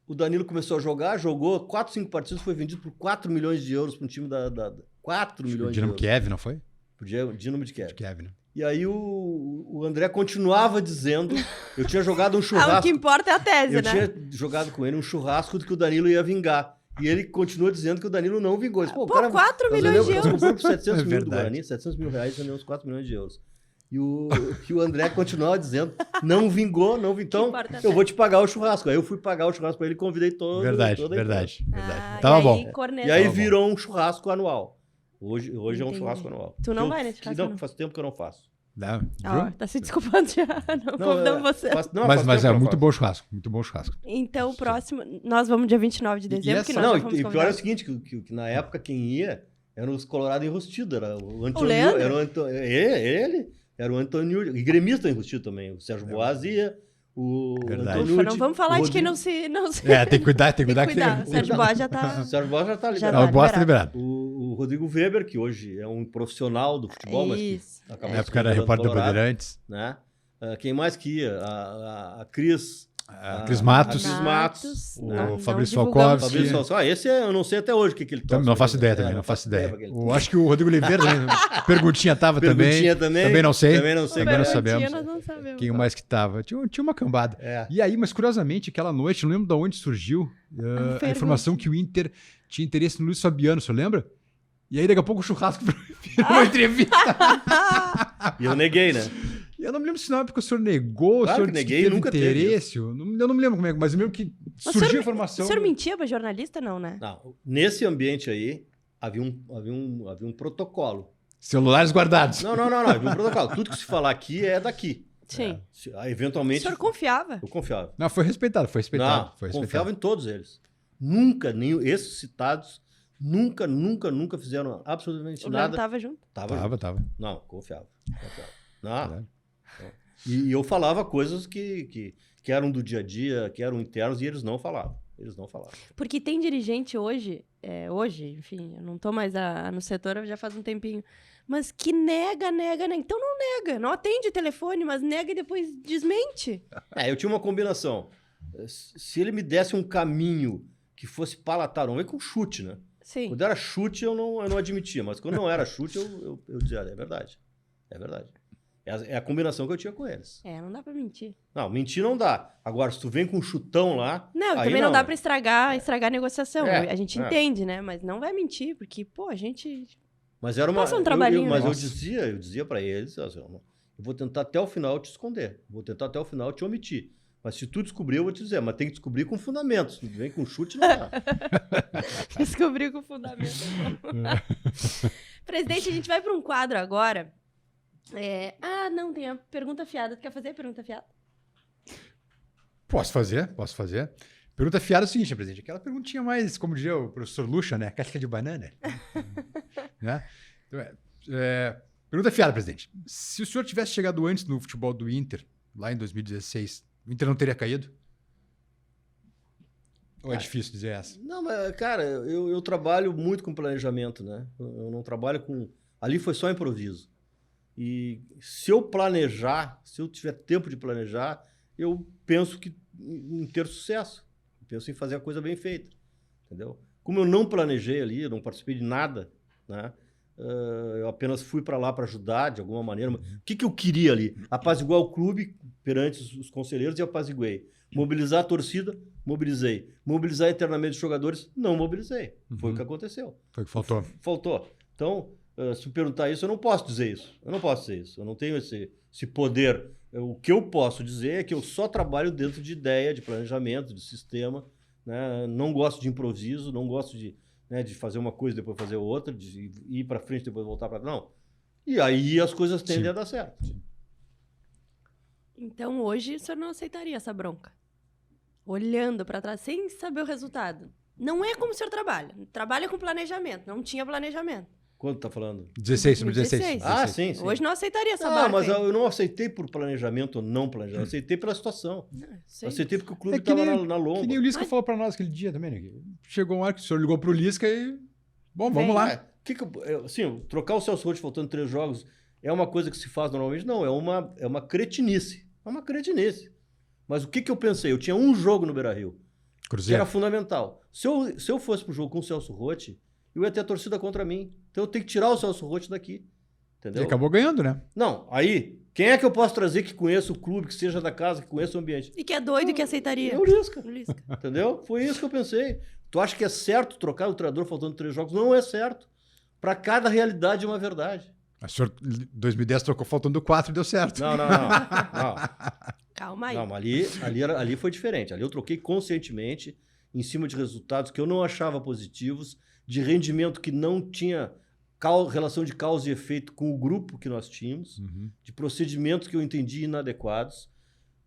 o Danilo começou a jogar, jogou 4, 5 partidas, foi vendido por 4 milhões de euros para um time da 4 milhões de Dinamo euros. Kiev, não foi? Pro Dinamo de Kiev. De Kiev, né? E aí o André continuava dizendo, eu tinha jogado um O que churrasco, importa é a tese, eu né? tinha jogado com ele um churrasco de que o Danilo ia vingar. E ele continua dizendo que o Danilo não vingou. Pô, o cara, 4 nós milhões de vendemos- euros. nós compramos por 700 É mil do verdade. Guarani, 700 mil reais, vendemos 4 milhões de euros. E o André continuava dizendo, não vingou. Então, importa, eu vou te pagar o churrasco. Aí eu fui pagar o churrasco para ele e convidei toda a Verdade. Tava e bom. aí, imprensa. corneta. E aí Tava bom. virou um churrasco anual. Hoje é um Entendi. churrasco anual. Tu não Eu- vai nesse churrasco, Não, não? faz tempo que eu não faço. Ó, tá se desculpando já. Não convidamos você. faz Mas tempo que é eu não muito faço. bom churrasco. Muito bom churrasco. Então, o próximo... Nós vamos dia 29 de dezembro, que nós Não, já e fomos pior é o convidados. seguinte, que na época quem ia eram os Colorado enrustidos. Era o Antônio. Leandro? Ele era o Antônio. E gremista enrustido também. O Sérgio Boas ia. O Verdade. Antônio. Não vamos falar de quem não se... Tem que cuidar, Tem que cuidar. O que Sérgio Boas já tá... O Sérgio Boas já está Já ligado. O Boas tá liberado. O Rodrigo Weber, que hoje é um profissional do futebol, mas Isso. que acabou Na época era se repórter do Colorado, Bandeirantes. né? Quem mais que ia? A Cris. Cris Matos. Cris Matos. O Fabrício divulgamos. Falcowski. Fabrício Falcão. Esse eu não sei até hoje o que ele torce. Não faço ideia É, também, não faço ideia. pra quem ele Eu acho que o Rodrigo Oliveira, né? Perguntinha tava Perguntinha também. Também não sei. Também não sei. Também não Perguntinha, sabemos. nós não sabemos. Quem mais que tava? Tinha uma cambada. É. E aí, mas curiosamente, aquela noite, não lembro de onde surgiu a informação que o Inter tinha interesse no Luiz Fabiano, você lembra? E aí, daqui a pouco, o churrasco virou uma entrevista. E eu neguei, né? E eu não me lembro se não é porque o senhor negou, Claro o senhor que disse neguei, teve nunca teve interesse. Eu não me lembro como é, mas eu lembro que surgiu a informação. O senhor mentia pra jornalista, não, né? Não, nesse ambiente aí, havia um protocolo. Celulares guardados. Não, havia um protocolo. Tudo que se falar aqui é daqui. Sim. O O eventualmente, senhor confiava? eu confiava. Não, foi respeitado. Não, Foi confiava respeitado. em todos eles. Nunca, esses citados, nunca fizeram absolutamente O Leandro nada. tava junto? Tava. Não, confiava. Não. Verdade. E eu falava coisas que que eram do dia a dia, que eram internos, e eles não falavam. Eles não falavam. Porque tem dirigente hoje, enfim, eu não tô mais no setor já faz um tempinho, mas que nega. Então não nega, não atende telefone, mas nega e depois desmente. Eu tinha uma combinação. Se ele me desse um caminho que fosse palatável, não vem com chute, né? Sim. Quando era chute, eu não admitia, mas quando não era chute, eu dizia, é verdade. É verdade. É a combinação que eu tinha com eles. Não dá pra mentir. Não, mentir não dá. Agora, se tu vem com um chutão lá... Não, aí também não dá pra estragar a negociação. A gente entende, né? Mas não vai mentir, porque, pô, a gente... Mas era uma... Passa um trabalhinho, mas né? eu dizia pra eles, assim, eu vou tentar até o final te esconder. Vou tentar até o final te omitir. Mas se tu descobrir, eu vou te dizer. Mas tem que descobrir com fundamentos. Se tu vem com chute, não dá. Descobrir com fundamento. Presidente, a gente vai pra um quadro agora... não, tem a pergunta fiada. Tu quer fazer a pergunta fiada? Posso fazer. Pergunta fiada é o seguinte, presidente. Aquela perguntinha mais, como diria o professor Lucha, né? Casca de banana. Né? Então, pergunta fiada, presidente. Se o senhor tivesse chegado antes no futebol do Inter, lá em 2016, o Inter não teria caído? Ou é difícil dizer essa? Não, mas, cara, eu trabalho muito com planejamento, né? Eu não trabalho com... Ali foi só improviso. E se eu planejar, se eu tiver tempo de planejar, eu penso em ter sucesso. Eu penso em fazer a coisa bem feita, entendeu? Como eu não planejei ali, eu não participei de nada, né? Eu apenas fui para lá para ajudar de alguma maneira. O que eu queria ali? Apaziguar o clube perante os conselheiros e apaziguei. Mobilizar a torcida, mobilizei. Mobilizar internamente os jogadores, não mobilizei. Foi o que aconteceu. Foi o que faltou. Faltou. Então... se perguntar isso, eu não posso dizer isso. Eu não tenho esse poder. O que eu posso dizer é que eu só trabalho dentro de ideia, de planejamento, de sistema. Né? Não gosto de improviso, não gosto de fazer uma coisa e depois fazer outra, de ir para frente e depois voltar para trás. Não. E aí as coisas tendem a dar certo. Então hoje o senhor não aceitaria essa bronca? Olhando para trás, sem saber o resultado. Não é como o senhor trabalha. Trabalha com planejamento. Não tinha planejamento. Quando tá falando? 16, sobre 16. Sim. Hoje não aceitaria essa barca. Mas eu não aceitei por planejamento ou não planejamento. Eu aceitei pela situação. Eu aceitei porque o clube estava na lomba. Que nem o Lisca falou para nós aquele dia também, né? Chegou uma hora que o senhor ligou pro Lisca e... Bom, vamos lá. Trocar o Celso Roth faltando 3 jogos é uma coisa que se faz normalmente? Não, é uma cretinice. É uma cretinice. Mas o que eu pensei? Eu tinha um jogo no Beira-Rio. Que era fundamental. Se eu fosse pro jogo com o Celso Roth, eu ia ter a torcida contra mim. Então eu tenho que tirar o Celso Roth daqui. Entendeu? E acabou ganhando, né? Não, aí, quem é que eu posso trazer que conheça o clube, que seja da casa, que conheça o ambiente? E que é doido e que aceitaria. É o Lisca. Entendeu? Foi isso que eu pensei. Tu acha que é certo trocar o treinador faltando 3 jogos? Não é certo. Para cada realidade é uma verdade. Mas o senhor, em 2010, trocou faltando 4 e deu certo. Não. Calma aí. Não, ali foi diferente. Ali eu troquei conscientemente, em cima de resultados que eu não achava positivos, de rendimento que não tinha relação de causa e efeito com o grupo que nós tínhamos, de procedimentos que eu entendi inadequados,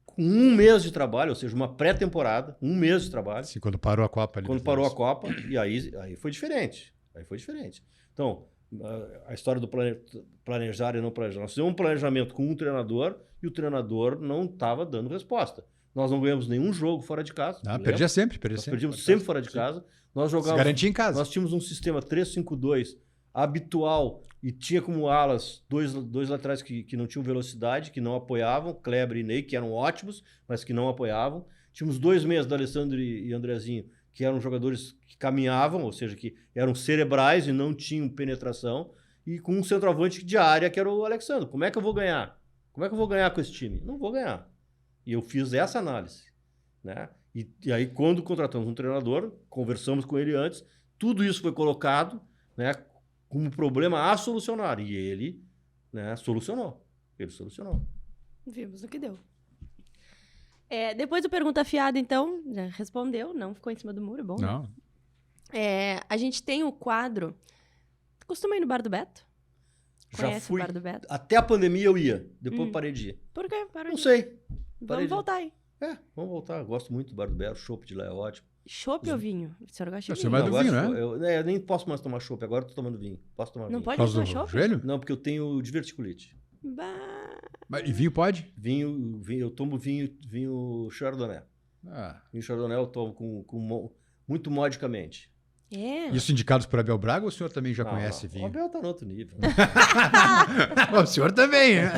com 1 mês de trabalho, ou seja, uma pré-temporada, 1 mês de trabalho. Sim, quando parou a Copa. Quando parou a Copa, e aí foi diferente. Então, a história do planejar e não planejar. Nós fizemos um planejamento com um treinador e o treinador não estava dando resposta. Nós não ganhamos nenhum jogo fora de casa. Perdia sempre. Nós perdíamos sempre fora de casa. Nós jogávamos. Garantia em casa. Nós tínhamos um sistema 3-5-2 habitual e tinha como alas dois laterais que não tinham velocidade, que não apoiavam, Kleber e Ney, que eram ótimos, mas que não apoiavam. Tínhamos 2 meias, D'Alessandro e Andrezinho, que eram jogadores que caminhavam, ou seja, que eram cerebrais e não tinham penetração, e com um centroavante de área, que era o Alexandre. Como é que eu vou ganhar? Como é que eu vou ganhar com esse time? Não vou ganhar. E eu fiz essa análise, né? E aí, quando contratamos um treinador, conversamos com ele antes, tudo isso foi colocado, né, como problema a solucionar. E ele, né, solucionou. Ele solucionou. Vimos o que deu. Depois do Pergunta Fiada, então, já respondeu, não ficou em cima do muro, bom. Não. A gente tem o quadro... Costuma ir no Bar do Beto? Já Conhece fui. o Bar do Beto? Até a pandemia eu ia. Depois parei de ir. Por quê? Parou Não de ir. sei. Vamos voltar aí. Vamos voltar. Eu gosto muito do Bar do Beto. O chopp de lá é ótimo. Chopp ou vinho? O senhor gosta de Você vinho? vai do vinho, né? Eu nem posso mais tomar chopp. Agora eu tô tomando vinho. Posso tomar Não vinho. pode Por causa tomar do chopp? joelho? Não, porque eu tenho diverticulite. E vinho pode? Vinho, eu tomo vinho Chardonnay. Vinho Chardonnay eu tomo muito modicamente. É. Isso indicados por Abel Braga ou o senhor também já Não, conhece não. vinho? O Abel tá no outro nível. O senhor também, né?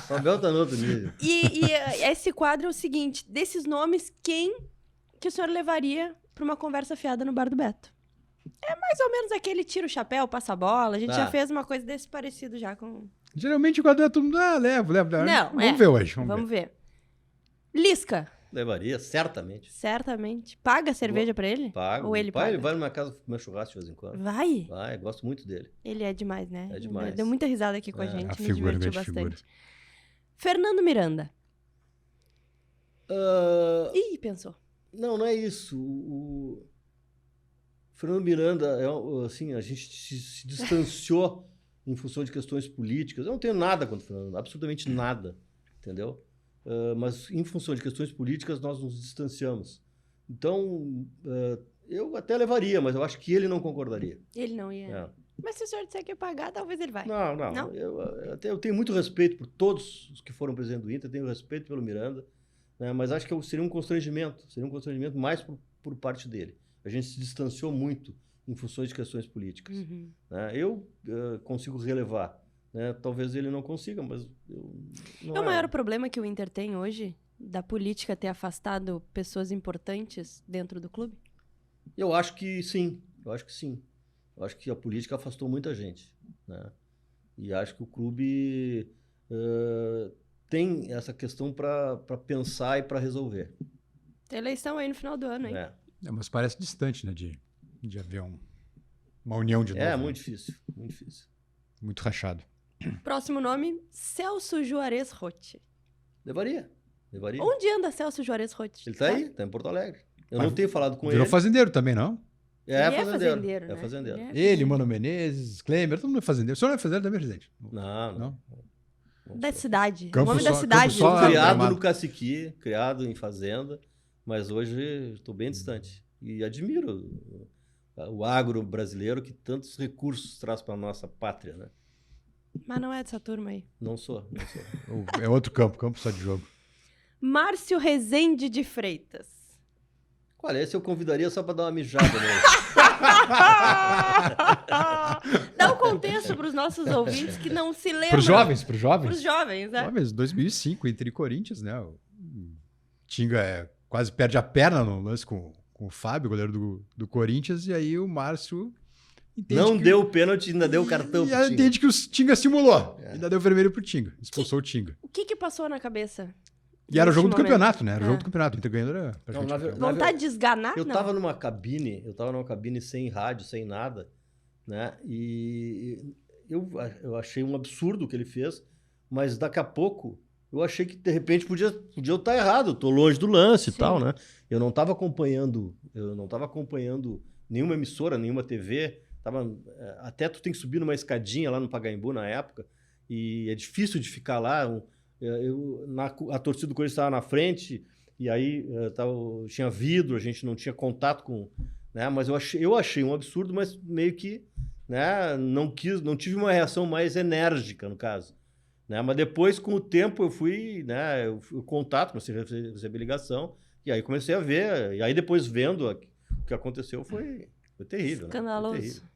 O Abel tá no outro nível. E esse quadro é o seguinte, desses nomes, quem que o senhor levaria para uma conversa fiada no bar do Beto? É mais ou menos aquele tira o chapéu, passa a bola. A gente já fez uma coisa desse parecido já com... Geralmente o quadro é todo mundo, levo. Não, vamos ver hoje. Vamos ver. Lisca. Levaria, certamente. Certamente. Paga a cerveja pra ele? Pago. Ou ele paga? Ele vai na minha casa comer churrasco de vez em quando. Vai? Vai, gosto muito dele. Ele é demais, né? É demais. Ele deu muita risada aqui com a gente, a me figura, divertiu grande bastante. figura. Fernando Miranda. Ih, pensou. Não é isso. O Fernando Miranda, assim, a gente se distanciou em função de questões políticas. Eu não tenho nada contra o Fernando, absolutamente nada, entendeu? Mas em função de questões políticas nós nos distanciamos. Então, eu até levaria, mas eu acho que ele não concordaria. Ele não ia. Mas se o senhor disser que ia pagar, talvez ele vai. Não? Eu tenho muito respeito por todos os que foram presidente do Inter, tenho respeito pelo Miranda, né, mas acho que seria um constrangimento mais por parte dele. A gente se distanciou muito em função de questões políticas. Uhum. Né? Eu consigo relevar. Né? Talvez ele não consiga, mas não é o maior problema que o Inter tem hoje, da política ter afastado pessoas importantes dentro do clube? Eu acho que sim. Eu acho que a política afastou muita gente. Né? E acho que o clube tem essa questão para pensar e para resolver. Tem eleição aí no final do ano, hein? Mas parece distante, né, de haver uma união de novo. É muito difícil, muito difícil. Muito rachado. Próximo nome, Celso Juarez Rotti. Levaria. Onde anda Celso Juarez Rotti? Ele tá aí, tá em Porto Alegre. Eu não tenho falado com ele. Virou fazendeiro também, não? É fazendeiro. É fazendeiro. Ele, Mano Menezes, Klemer, todo mundo é fazendeiro. O senhor não é fazendeiro também, presidente? Não. Da cidade. Campo o nome da só- cidade. campo só- Criado Gramado. no Caciqui, criado em fazenda, mas hoje estou bem distante. E admiro o agro brasileiro que tantos recursos traz para a nossa pátria, né? Mas não é dessa turma aí. Não sou. É outro campo só de jogo. Márcio Rezende de Freitas. Olha, esse eu convidaria só para dar uma mijada nele. Dá um contexto para os nossos ouvintes que não se lembram. Para os jovens? Para os jovens, né? Jovens, 2005, Inter e Corinthians, né? O Tinga quase perde a perna no lance com o Fábio, goleiro do Corinthians, e aí o Márcio entende Não que... deu o pênalti, ainda deu o cartão E pro aí Tinga. entende que o Tinga simulou. Ainda deu vermelho pro Tinga. Expulsou o Tinga. O que passou na cabeça? E era o jogo do Neste campeonato, né? Era o É. jogo do campeonato. O Inter ganhando era Não, praticamente na campeão. Vontade de esganar? Eu Não. tava numa cabine sem rádio, sem nada, né? E eu achei um absurdo o que ele fez, mas daqui a pouco eu achei que de repente podia eu estar errado, eu tô longe do lance e tal, né? Eu não tava acompanhando nenhuma emissora, nenhuma TV, até tu tem que subir numa escadinha lá no Pacaembu na época, e é difícil de ficar lá. A torcida do Corinthians estava na frente, e aí tinha vidro, a gente não tinha contato com... Né? Mas eu achei um absurdo, mas meio que, né, não tive uma reação mais enérgica, no caso. Né? Mas depois, com o tempo, eu fui, né, contato, comecei a receber ligação, e aí comecei a ver, e aí depois vendo o que aconteceu foi terrível. Escandaloso. Né? Foi terrível.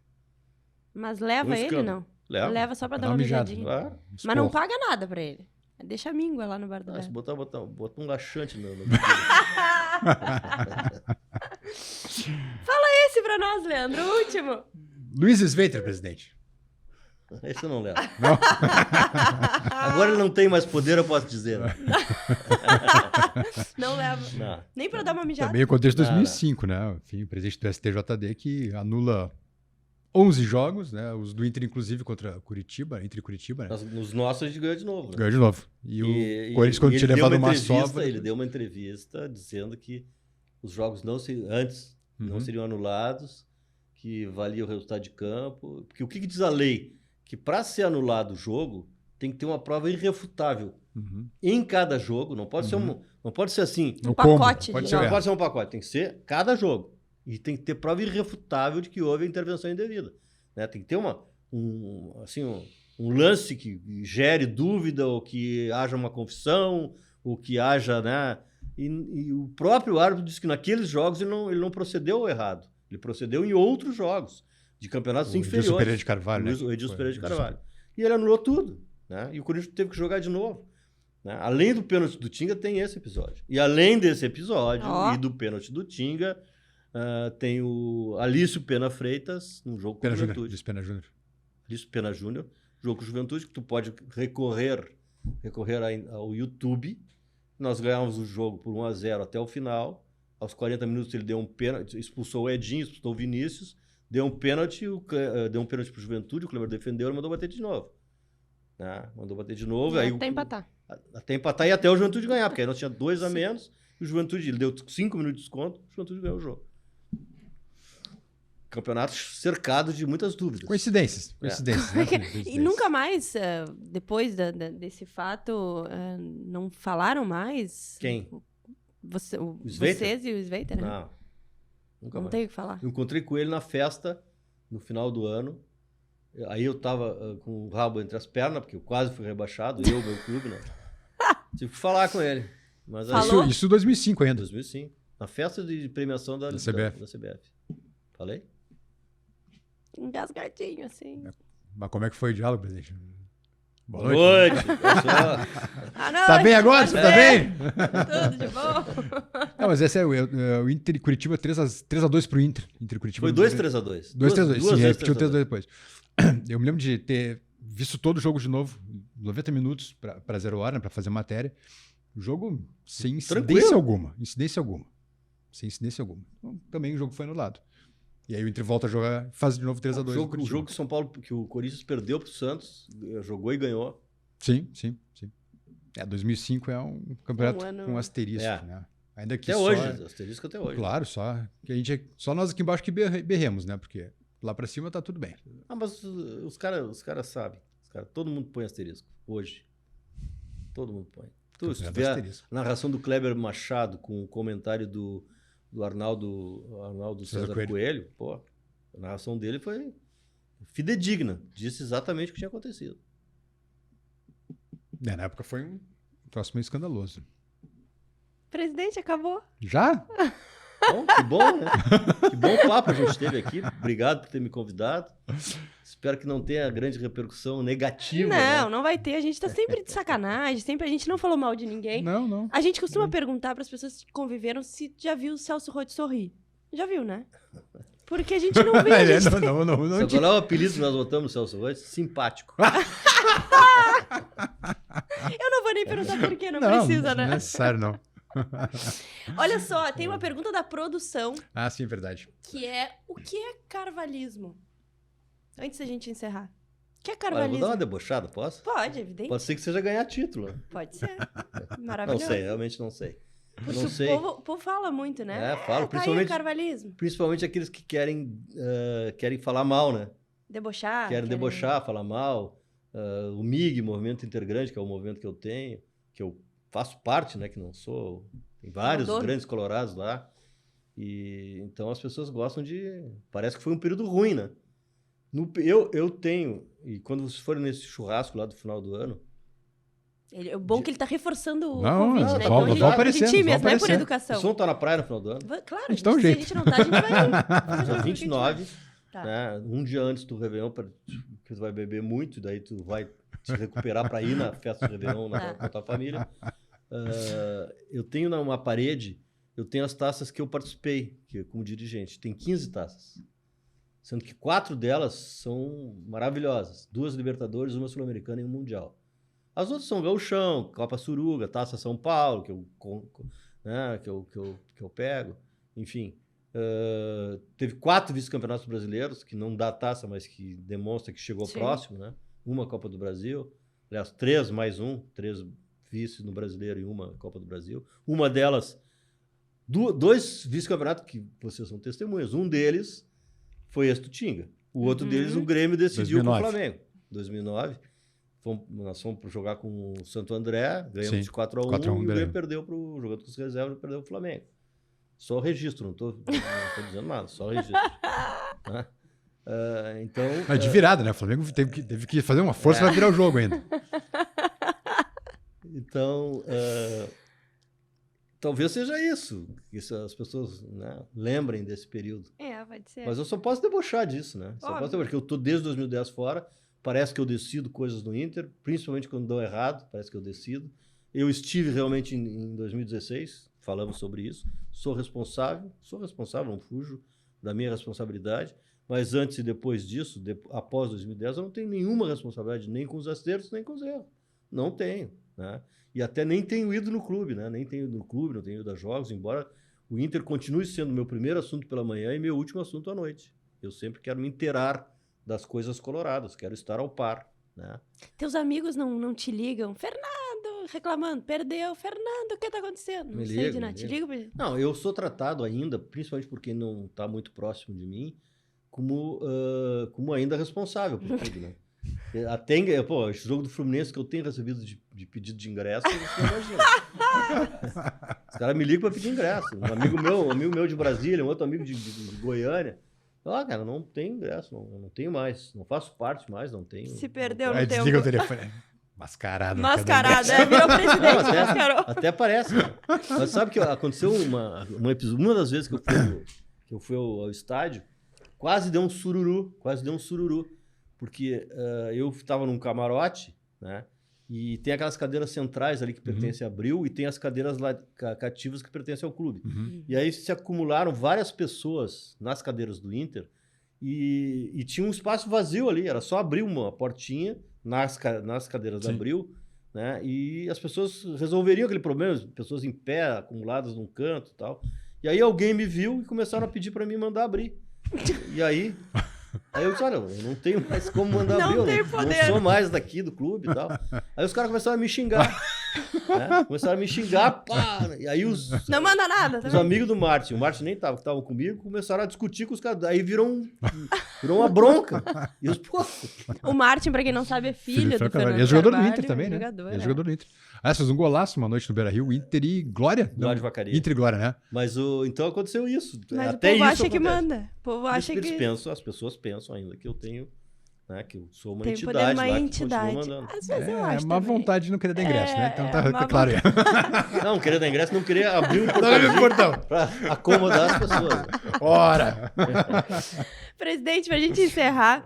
Mas leva ele, escândalo. não? Leva só pra Pra dar uma mijada. mijadinha. Ah, Mas não paga nada pra ele. Deixa a míngua lá no bar do se Beto. botar um laxante no Esse pra nós, Leandro, o último. Luiz Sveiter, presidente. Esse eu não levo. Não? Agora ele não tem mais poder, eu posso dizer. Né? Não leva. Não. Nem pra dar uma mijada. Também o contexto de Não, 2005, né? Enfim, o presidente do STJD que anula 11 jogos, né? Os do Inter, inclusive, contra Curitiba, Inter e Curitiba, né? Nos nossos a gente ganhou de novo. Né? Ganhou de novo. E o Corinthians, quando ele tinha deu levado uma entrevista, sova... Ele deu uma entrevista dizendo que os jogos não seriam anulados, que valia o resultado de campo. Porque o que diz a lei? Que para ser anulado o jogo, tem que ter uma prova irrefutável. Em cada jogo, não pode ser assim. O pacote. Pode de ser, Não é. pode ser um pacote, tem que ser cada jogo. E tem que ter prova irrefutável de que houve a intervenção indevida. Né? Tem que ter um lance que gere dúvida, ou que haja uma confissão, ou que haja, né? E o próprio árbitro disse que naqueles jogos ele não procedeu errado. Ele procedeu em outros jogos, de campeonatos inferiores. Edilson Pereira de Carvalho, né? O Edilson Pereira de Carvalho. E ele anulou tudo, né? E o Corinthians teve que jogar de novo. Né? Além do pênalti do Tinga, tem esse episódio. E além desse episódio e do pênalti do Tinga, tem o Alício Pena Freitas, no jogo com o Juventude. Alício Pena Júnior, jogo com o Juventude, que tu pode recorrer ao YouTube. Nós ganhamos o jogo por 1-0 até o final. Aos 40 minutos ele deu um pênalti, expulsou o Edinho, expulsou o Vinícius, deu um pênalti para o Juventude, o Kleber defendeu e mandou bater de novo. Né? Mandou bater de novo. Aí até empatar. Até empatar e até o Juventude ganhar, porque aí nós tínhamos 2 a menos, e o Juventude, ele deu 5 minutos de desconto, o Juventude ganhou o jogo. Campeonato cercado de muitas dúvidas. Coincidências. Né? E nunca mais, depois desse fato, não falaram mais? Quem? Vocês e o Sveiter, né? Não. Nunca mais. Não tem o que falar. Eu encontrei com ele na festa, no final do ano. Aí eu tava com o rabo entre as pernas, porque eu quase fui rebaixado, meu clube, né? Tive que falar com ele. Mas aí, isso em 2005 ainda. 2005. Na festa de premiação da CBF. Falei? Engasgadinho, assim. Mas como é que foi o diálogo, presidente? Boa noite. Tá bem agora? Você tá bem? Tudo de bom. Não, mas esse é o Inter e Curitiba 3x2 pro Inter. Inter Curitiba. Foi 2-3-2. 2-3-2, sim, repetiu 3-2 depois. Eu me lembro de ter visto todo o jogo de novo, 90 minutos para 0 hora, né, para fazer matéria. O jogo sem incidência alguma. Sem incidência alguma. Então, também o jogo foi anulado. E aí o Inter volta a jogar, faz de novo 3x2. O jogo que São Paulo, que o Corinthians perdeu pro Santos, jogou e ganhou. Sim. 2005 é um campeonato com asterisco, né? Ainda que hoje, asterisco até hoje. Claro, só nós aqui embaixo que berremos, né? Porque lá pra cima tá tudo bem. Mas os caras sabem. Todo mundo põe asterisco. Hoje. Todo mundo põe. Se tu vê a narração do Kleber Machado com o comentário do Arnaldo César Coelho, pô, a narração dele foi fidedigna. Disse exatamente o que tinha acontecido. Na época foi um troço meio escandaloso. Presidente, acabou. Já? Bom, que bom, né? Que bom papo a gente teve aqui. Obrigado por ter me convidado. Espero que não tenha grande repercussão negativa. Não vai ter. A gente tá sempre de sacanagem. A gente não falou mal de ninguém. Não. A gente costuma perguntar para as pessoas que conviveram se já viu o Celso Roth sorrir. Já viu, né? Porque a gente não vê. Não. Qual é o apelido que nós botamos no Celso Roth? Simpático. Eu não vou nem perguntar por quê, não precisa, né? Não é necessário, não. Olha só, tem uma pergunta da produção. Ah, sim, verdade. Que é, o que é carvalhismo? Antes da gente encerrar. O que é carvalhismo? Eu vou dar uma debochada, posso? Pode, evidente. Pode ser que seja ganhar título. Pode ser. Maravilhoso. Não sei, realmente não sei. Não sei. O povo fala muito, né? Fala. Principalmente carvalhismo. Principalmente aqueles que querem falar mal, né? Debochar. Querem debochar, falar mal. O MIG, Movimento Intergrande, que é o movimento que eu tenho, que eu faço parte, né? Que não sou... Tem vários grandes colorados lá. E então as pessoas gostam de... Parece que foi um período ruim, né? Eu tenho... E quando vocês forem nesse churrasco lá do final do ano... É bom que ele tá reforçando o convite, né? Então vão aparecer, tímidas, não é por educação. O som tá na praia no final do ano? Claro, a gente dá um jeito. Se a gente não tá, a gente vai... Dia 29, né? Um dia antes do Réveillon, que tu vai beber muito, daí tu vai se recuperar para ir na festa do Réveillon com a tua família. Eu tenho numa parede, eu tenho as taças que eu participei, como dirigente. Tem 15 taças. Sendo que 4 delas são maravilhosas. 2 Libertadores, uma Sul-Americana e um Mundial. As outras são Gauchão, Copa Suruga, Taça São Paulo, que eu pego. Enfim, teve 4 vice-campeonatos brasileiros, que não dá taça, mas que demonstra que chegou próximo, né? Uma Copa do Brasil. Aliás, 3 mais 1, 3 vices no brasileiro e uma Copa do Brasil. Uma delas, 2 vice-campeonatos que vocês são testemunhas. Um deles foi esse do Tinga. O outro deles, o Grêmio decidiu 2009. Com o Flamengo. 2009. Nós fomos jogar com o Santo André, ganhamos de 4-1 e o Grêmio perdeu jogando com os reservas, perdeu o Flamengo. Só registro, não tô dizendo nada, só registro. Né? Então, Mas de virada, né? O Flamengo teve que fazer uma força para virar o jogo ainda. então talvez seja isso, que as pessoas, né, lembrem desse período. Pode ser. Mas eu só posso debochar disso, né? Só posso debochar, porque eu tô desde 2010 fora, parece que eu decido coisas no Inter, principalmente quando dão errado, parece que eu decido. Eu estive realmente em 2016, falamos sobre isso, sou responsável, não fujo da minha responsabilidade, mas antes e depois disso, após 2010, eu não tenho nenhuma responsabilidade, nem com os acertos, nem com os erros. Não tenho, né? E até nem tenho ido no clube, né? Nem tenho ido no clube, não tenho ido a jogos, embora o Inter continue sendo meu primeiro assunto pela manhã e meu último assunto à noite. Eu sempre quero me inteirar das coisas coloradas, quero estar ao par, né? Teus amigos não te ligam? Fernando, reclamando, perdeu. Fernando, o que tá acontecendo? Não sei de nada. Te liga? Não, eu sou tratado ainda, principalmente por quem não está muito próximo de mim, como ainda responsável por tudo, né? Até, esse jogo do Fluminense que eu tenho recebido de pedido de ingresso, você não imagina. Os caras me ligam para pedir ingresso. Um amigo meu de Brasília, um outro amigo de Goiânia. Cara, não tenho ingresso, não tenho mais. Não faço parte mais, não tenho. Se perdeu Aí no tempo. desliga o telefone. Mascarado. Mascarado, virou presidente, mascarou. Até parece. Né? Mas sabe que aconteceu uma das vezes que eu fui ao estádio, quase deu um sururu. Porque eu estava num camarote, né? E tem aquelas cadeiras centrais ali que pertencem a Abril e tem as cadeiras lá cativas que pertencem ao clube. E aí se acumularam várias pessoas nas cadeiras do Inter e tinha um espaço vazio ali, era só abrir uma portinha nas cadeiras da Abril, né? E as pessoas resolveriam aquele problema, pessoas em pé, acumuladas num canto e tal. E aí alguém me viu e começaram a pedir para mim mandar abrir. E aí eu disse, olha, eu não tenho mais como mandar abrir, não sou mais daqui do clube e tal. Aí os caras começaram a me xingar. Né? Pá! E aí não manda nada. Os amigos do Martin, o Martin nem estava, que estavam comigo, começaram a discutir com os caras. Aí virou uma bronca. E o Martin, pra quem não sabe, é filho do Fernando. E é jogador Carvalho, do Inter também, né? É jogador do Inter. Fez um golaço uma noite no Beira-Rio, Inter e Glória. Glória de Vacaria. Inter e Glória, né? Mas então aconteceu isso. Mas até o povo isso acha que acontece. manda. O povo acha que... As pessoas pensam ainda que eu tenho... Né, que eu sou uma tem entidade. Poder, uma entidade. Às vezes eu acho uma também. vontade de não querer dar ingresso, né? Então tá claro aí. Não querer dar ingresso, não querer abrir o portão para acomodar as pessoas. Ora! Presidente, pra gente encerrar,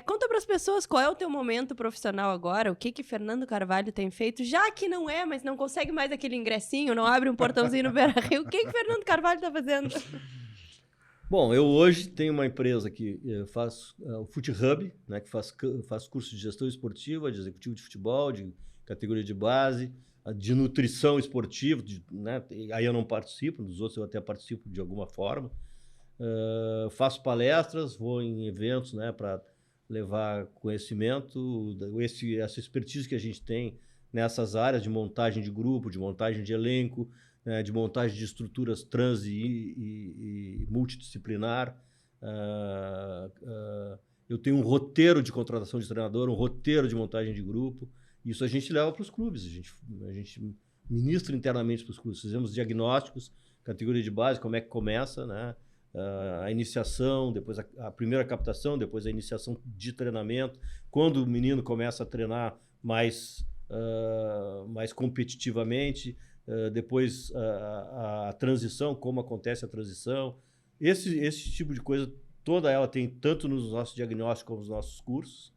conta pras pessoas qual é o teu momento profissional agora, o que Fernando Carvalho tem feito, já que não mas não consegue mais aquele ingressinho, não abre um portãozinho no Beira-Rio, o que Fernando Carvalho tá fazendo? Bom, eu hoje tenho uma empresa que faz o Fute Hub, né, que faz curso de gestão esportiva, de executivo de futebol, de categoria de base, de nutrição esportiva, né, aí eu não participo, dos outros eu até participo de alguma forma. Faço palestras, vou em eventos, né, para levar conhecimento, essa expertise que a gente tem nessas áreas de montagem de grupo, de montagem de elenco, de montagem de estruturas trans e multidisciplinar. Eu tenho um roteiro de contratação de treinador, um roteiro de montagem de grupo. Isso a gente leva para os clubes, a gente ministra internamente para os clubes. Fizemos diagnósticos, categoria de base, como é que começa, né? A iniciação, depois a primeira captação, depois a iniciação de treinamento. Quando o menino começa a treinar mais competitivamente, depois a transição, como acontece a transição. Esse tipo de coisa, toda ela tem tanto nos nossos diagnósticos como nos nossos cursos.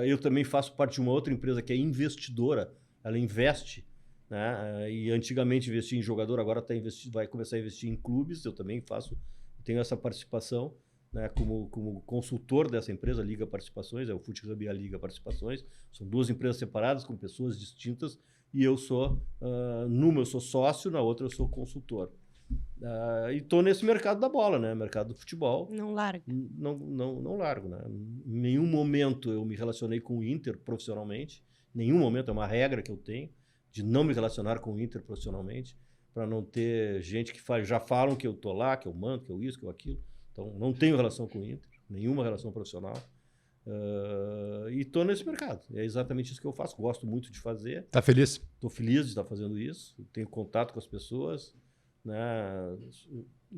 Eu também faço parte de uma outra empresa que é investidora, ela investe, né? E antigamente investia em jogador, agora vai começar a investir em clubes. Eu também tenho essa participação, né, como consultor dessa empresa, Liga Participações, o Fute Hub e a Liga Participações. São duas empresas separadas, com pessoas distintas, e eu sou, numa eu sou sócio, na outra eu sou consultor. E estou nesse mercado da bola, né? Mercado do futebol. Não larga. Não largo, né? Em nenhum momento eu me relacionei com o Inter profissionalmente. Nenhum momento, é uma regra que eu tenho, de não me relacionar com o Inter profissionalmente, para não ter gente que já falam que eu estou lá, que eu mando, que eu isso, que eu aquilo. Então, não tenho relação com o Inter, nenhuma relação profissional. E estou nesse mercado. É exatamente isso que eu faço. Gosto muito de fazer. Tá feliz? Estou feliz de estar fazendo isso. Tenho contato com as pessoas. né?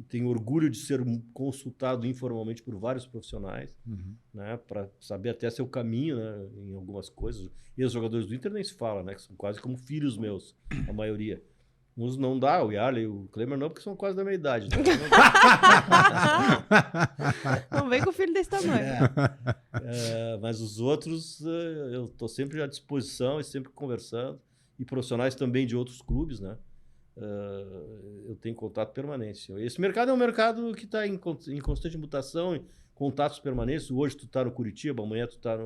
Tenho orgulho de ser consultado informalmente por vários profissionais, né? Para saber até seu caminho, né? Em algumas coisas. E os jogadores do Inter nem se fala, né? Que são quase como filhos meus, a maioria. Uns não dá, o Yarley e o Klemer não, porque são quase da minha idade. Né? Não vem com o filho desse tamanho. Mas os outros, eu estou sempre à disposição e sempre conversando. E profissionais também de outros clubes, né? Eu tenho contato permanente. Esse mercado é um mercado que está em constante mutação, em contatos permanentes. Hoje tu está no Curitiba, amanhã tu está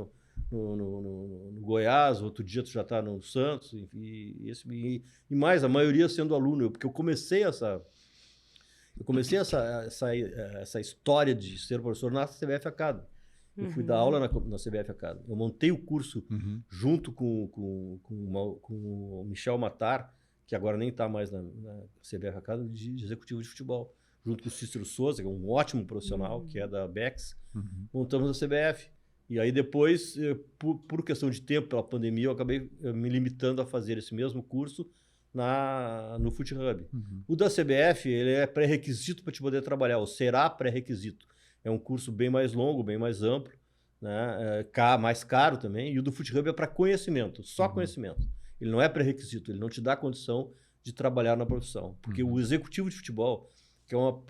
no Goiás, outro dia tu já está no Santos, e mais, a maioria sendo aluno, porque eu comecei essa história de ser professor na CBF Academy. Eu fui dar aula na CBF Academy. Eu montei o curso junto com o Michel Matar, que agora nem está mais na CBF Academy, de executivo de futebol, junto com o Cícero Souza, que é um ótimo profissional, que é da Bex. Montamos a CBF. E aí depois, por questão de tempo, pela pandemia, eu acabei me limitando a fazer esse mesmo curso no Fut Hub. O da CBF, ele é pré-requisito para te poder trabalhar, ou será pré-requisito. É um curso bem mais longo, bem mais amplo, né? Mais caro também. E o do Fut Hub é para conhecimento, só conhecimento. Ele não é pré-requisito, ele não te dá condição de trabalhar na profissão. Porque o executivo de futebol,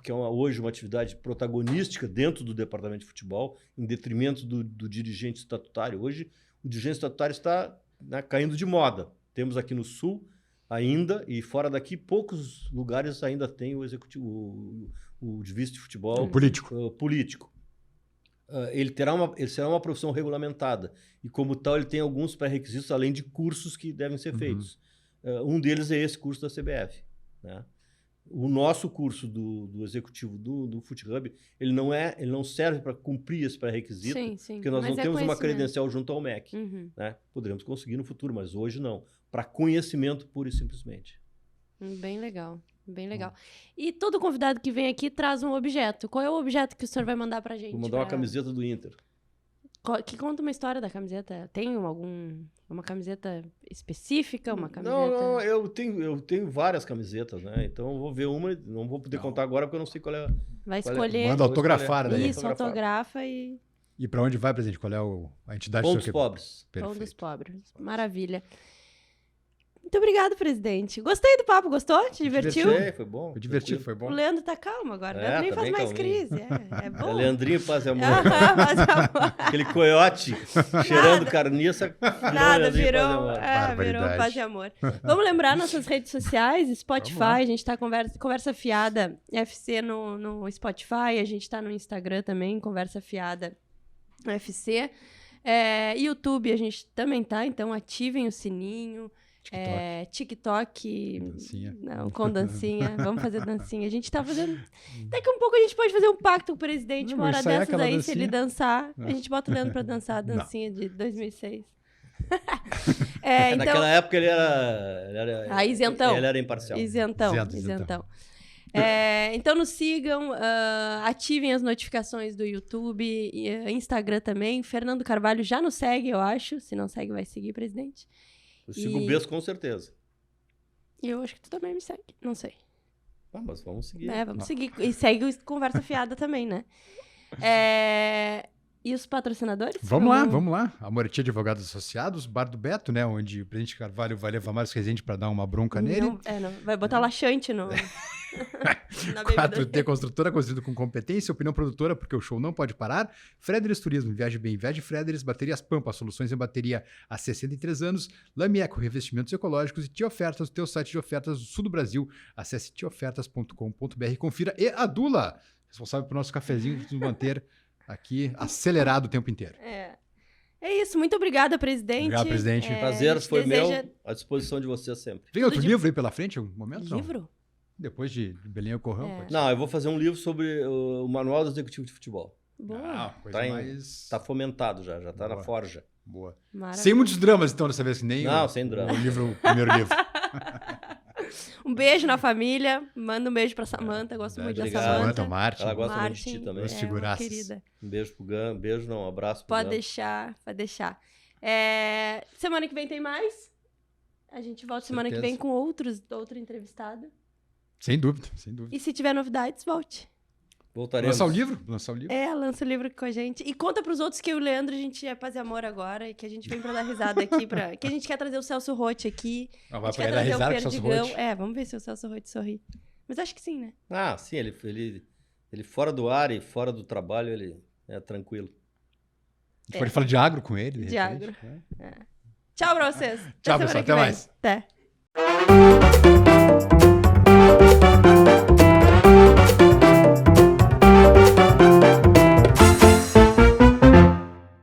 que é hoje uma atividade protagonística dentro do departamento de futebol, em detrimento do dirigente estatutário. Hoje, o dirigente estatutário está, né, caindo de moda. Temos aqui no Sul ainda, e fora daqui, poucos lugares ainda tem o executivo, o vice de futebol político. Ele será uma profissão regulamentada. E, como tal, ele tem alguns pré-requisitos, além de cursos que devem ser feitos. Um deles é esse curso da CBF, né? O nosso curso do executivo do Fut Hub, ele não serve para cumprir esse pré-requisito, porque nós não temos uma credencial junto ao MEC. Né? Poderemos conseguir no futuro, mas hoje não. Para conhecimento pura e simplesmente. Bem legal, bem legal. E todo convidado que vem aqui traz um objeto. Qual é o objeto que o senhor vai mandar para a gente? Vou mandar uma camiseta do Inter. Que conta uma história da camiseta? Tem uma camiseta específica? Uma camiseta... Não, eu tenho várias camisetas, né? Então eu vou ver uma, não vou poder contar agora porque eu não sei qual é. Vai escolher. Manda autografar daí. Isso, autografa e... E para onde vai, presidente? Qual é a entidade? Pão dos Pobres. Pão dos Pobres. Maravilha. Muito obrigado, presidente. Gostei do papo, gostou? Te divertiu? Foi bom. Me diverti, foi bom. O Leandro tá calmo agora. O Leandro nem faz mais crise. É bom. É Leandrinho Paz e Amor. Paz e Amor. Aquele coiote cheirando carniça. Nada, virou Paz e Amor. Vamos lembrar nossas redes sociais, Spotify, a gente tá Conversa Fiada FC no Spotify, a gente tá no Instagram também, Conversa Fiada FC. YouTube a gente também tá, então ativem o sininho. TikTok. Dancinha. Não, com dancinha. Vamos fazer dancinha. A gente tá fazendo. Daqui a pouco a gente pode fazer um pacto com o presidente. Uma hora dessas aí, dancinha. Se ele dançar, a gente bota o Leandro pra dançar a dancinha de 2006. Então, naquela época ele era isentão. Ele era imparcial. Isentão. Então nos sigam, ativem as notificações do YouTube, Instagram também. Fernando Carvalho já nos segue, eu acho. Se não segue, vai seguir, presidente. Eu sigo o Bess com certeza. E eu acho que tu também me segue. Não sei. Mas vamos seguir. Vamos seguir. E segue o Conversa Fiada também, né? E os patrocinadores? Vamos lá. A Moretti Advogados Associados, Bar do Beto, né? Onde o presidente Carvalho vai levar mais Rezende para dar uma bronca nele. Não, vai botar laxante no... 4T Construtora, construído com competência, opinião produtora, porque o show não pode parar. Frederis Turismo, viaje bem, viaje Frederis, baterias Pampa, soluções em bateria há 63 anos, Lamieco, revestimentos ecológicos e Tia Ofertas, o teu site de ofertas do sul do Brasil. Acesse tiofertas.com.br e confira. E a Dula, responsável pelo nosso cafezinho, de nos manter aqui acelerado o tempo inteiro. É isso, muito obrigada, presidente. Obrigado, presidente. Prazer, foi meu, à disposição de vocês sempre. Vem outro livro aí pela frente, em algum momento? Livro? Não? Depois de Belém Ocorrão? Não, eu vou fazer um livro sobre o Manual do Executivo de Futebol. Boa. Tá fomentado já tá na forja. Boa. Maravilha. Sem muitos dramas, então, dessa vez, que nem sem drama. O primeiro livro. Um beijo na família. Manda um beijo pra Samanta. Gosto muito da Samanta. Samanta, Martin. Ela gosta muito de ti também. Figuraças. Querida. Um beijo pro Gan. Um abraço pro Pode Gan. deixar. Semana que vem tem mais. A gente volta semana que vem com outro entrevistado. Sem dúvida, sem dúvida. E se tiver novidades, volte. Voltaremos. Lançar o livro? Lançar o livro. Lança o livro com a gente. E conta pros outros que eu e o Leandro, a gente é paz e amor agora, e que a gente vem pra dar risada aqui, que a gente quer trazer o Celso Rotti aqui. Vai a gente quer dar trazer risada o com o Celso Perdigão. Rotti. Vamos ver se o Celso Rotti sorri. Mas acho que sim, né? Ah, sim, ele fora do ar e fora do trabalho, ele é tranquilo. A gente pode falar de agro com ele, De repente, agro. né? Tchau pra vocês. Tchau, semana pessoal. que Até vem. mais. Até.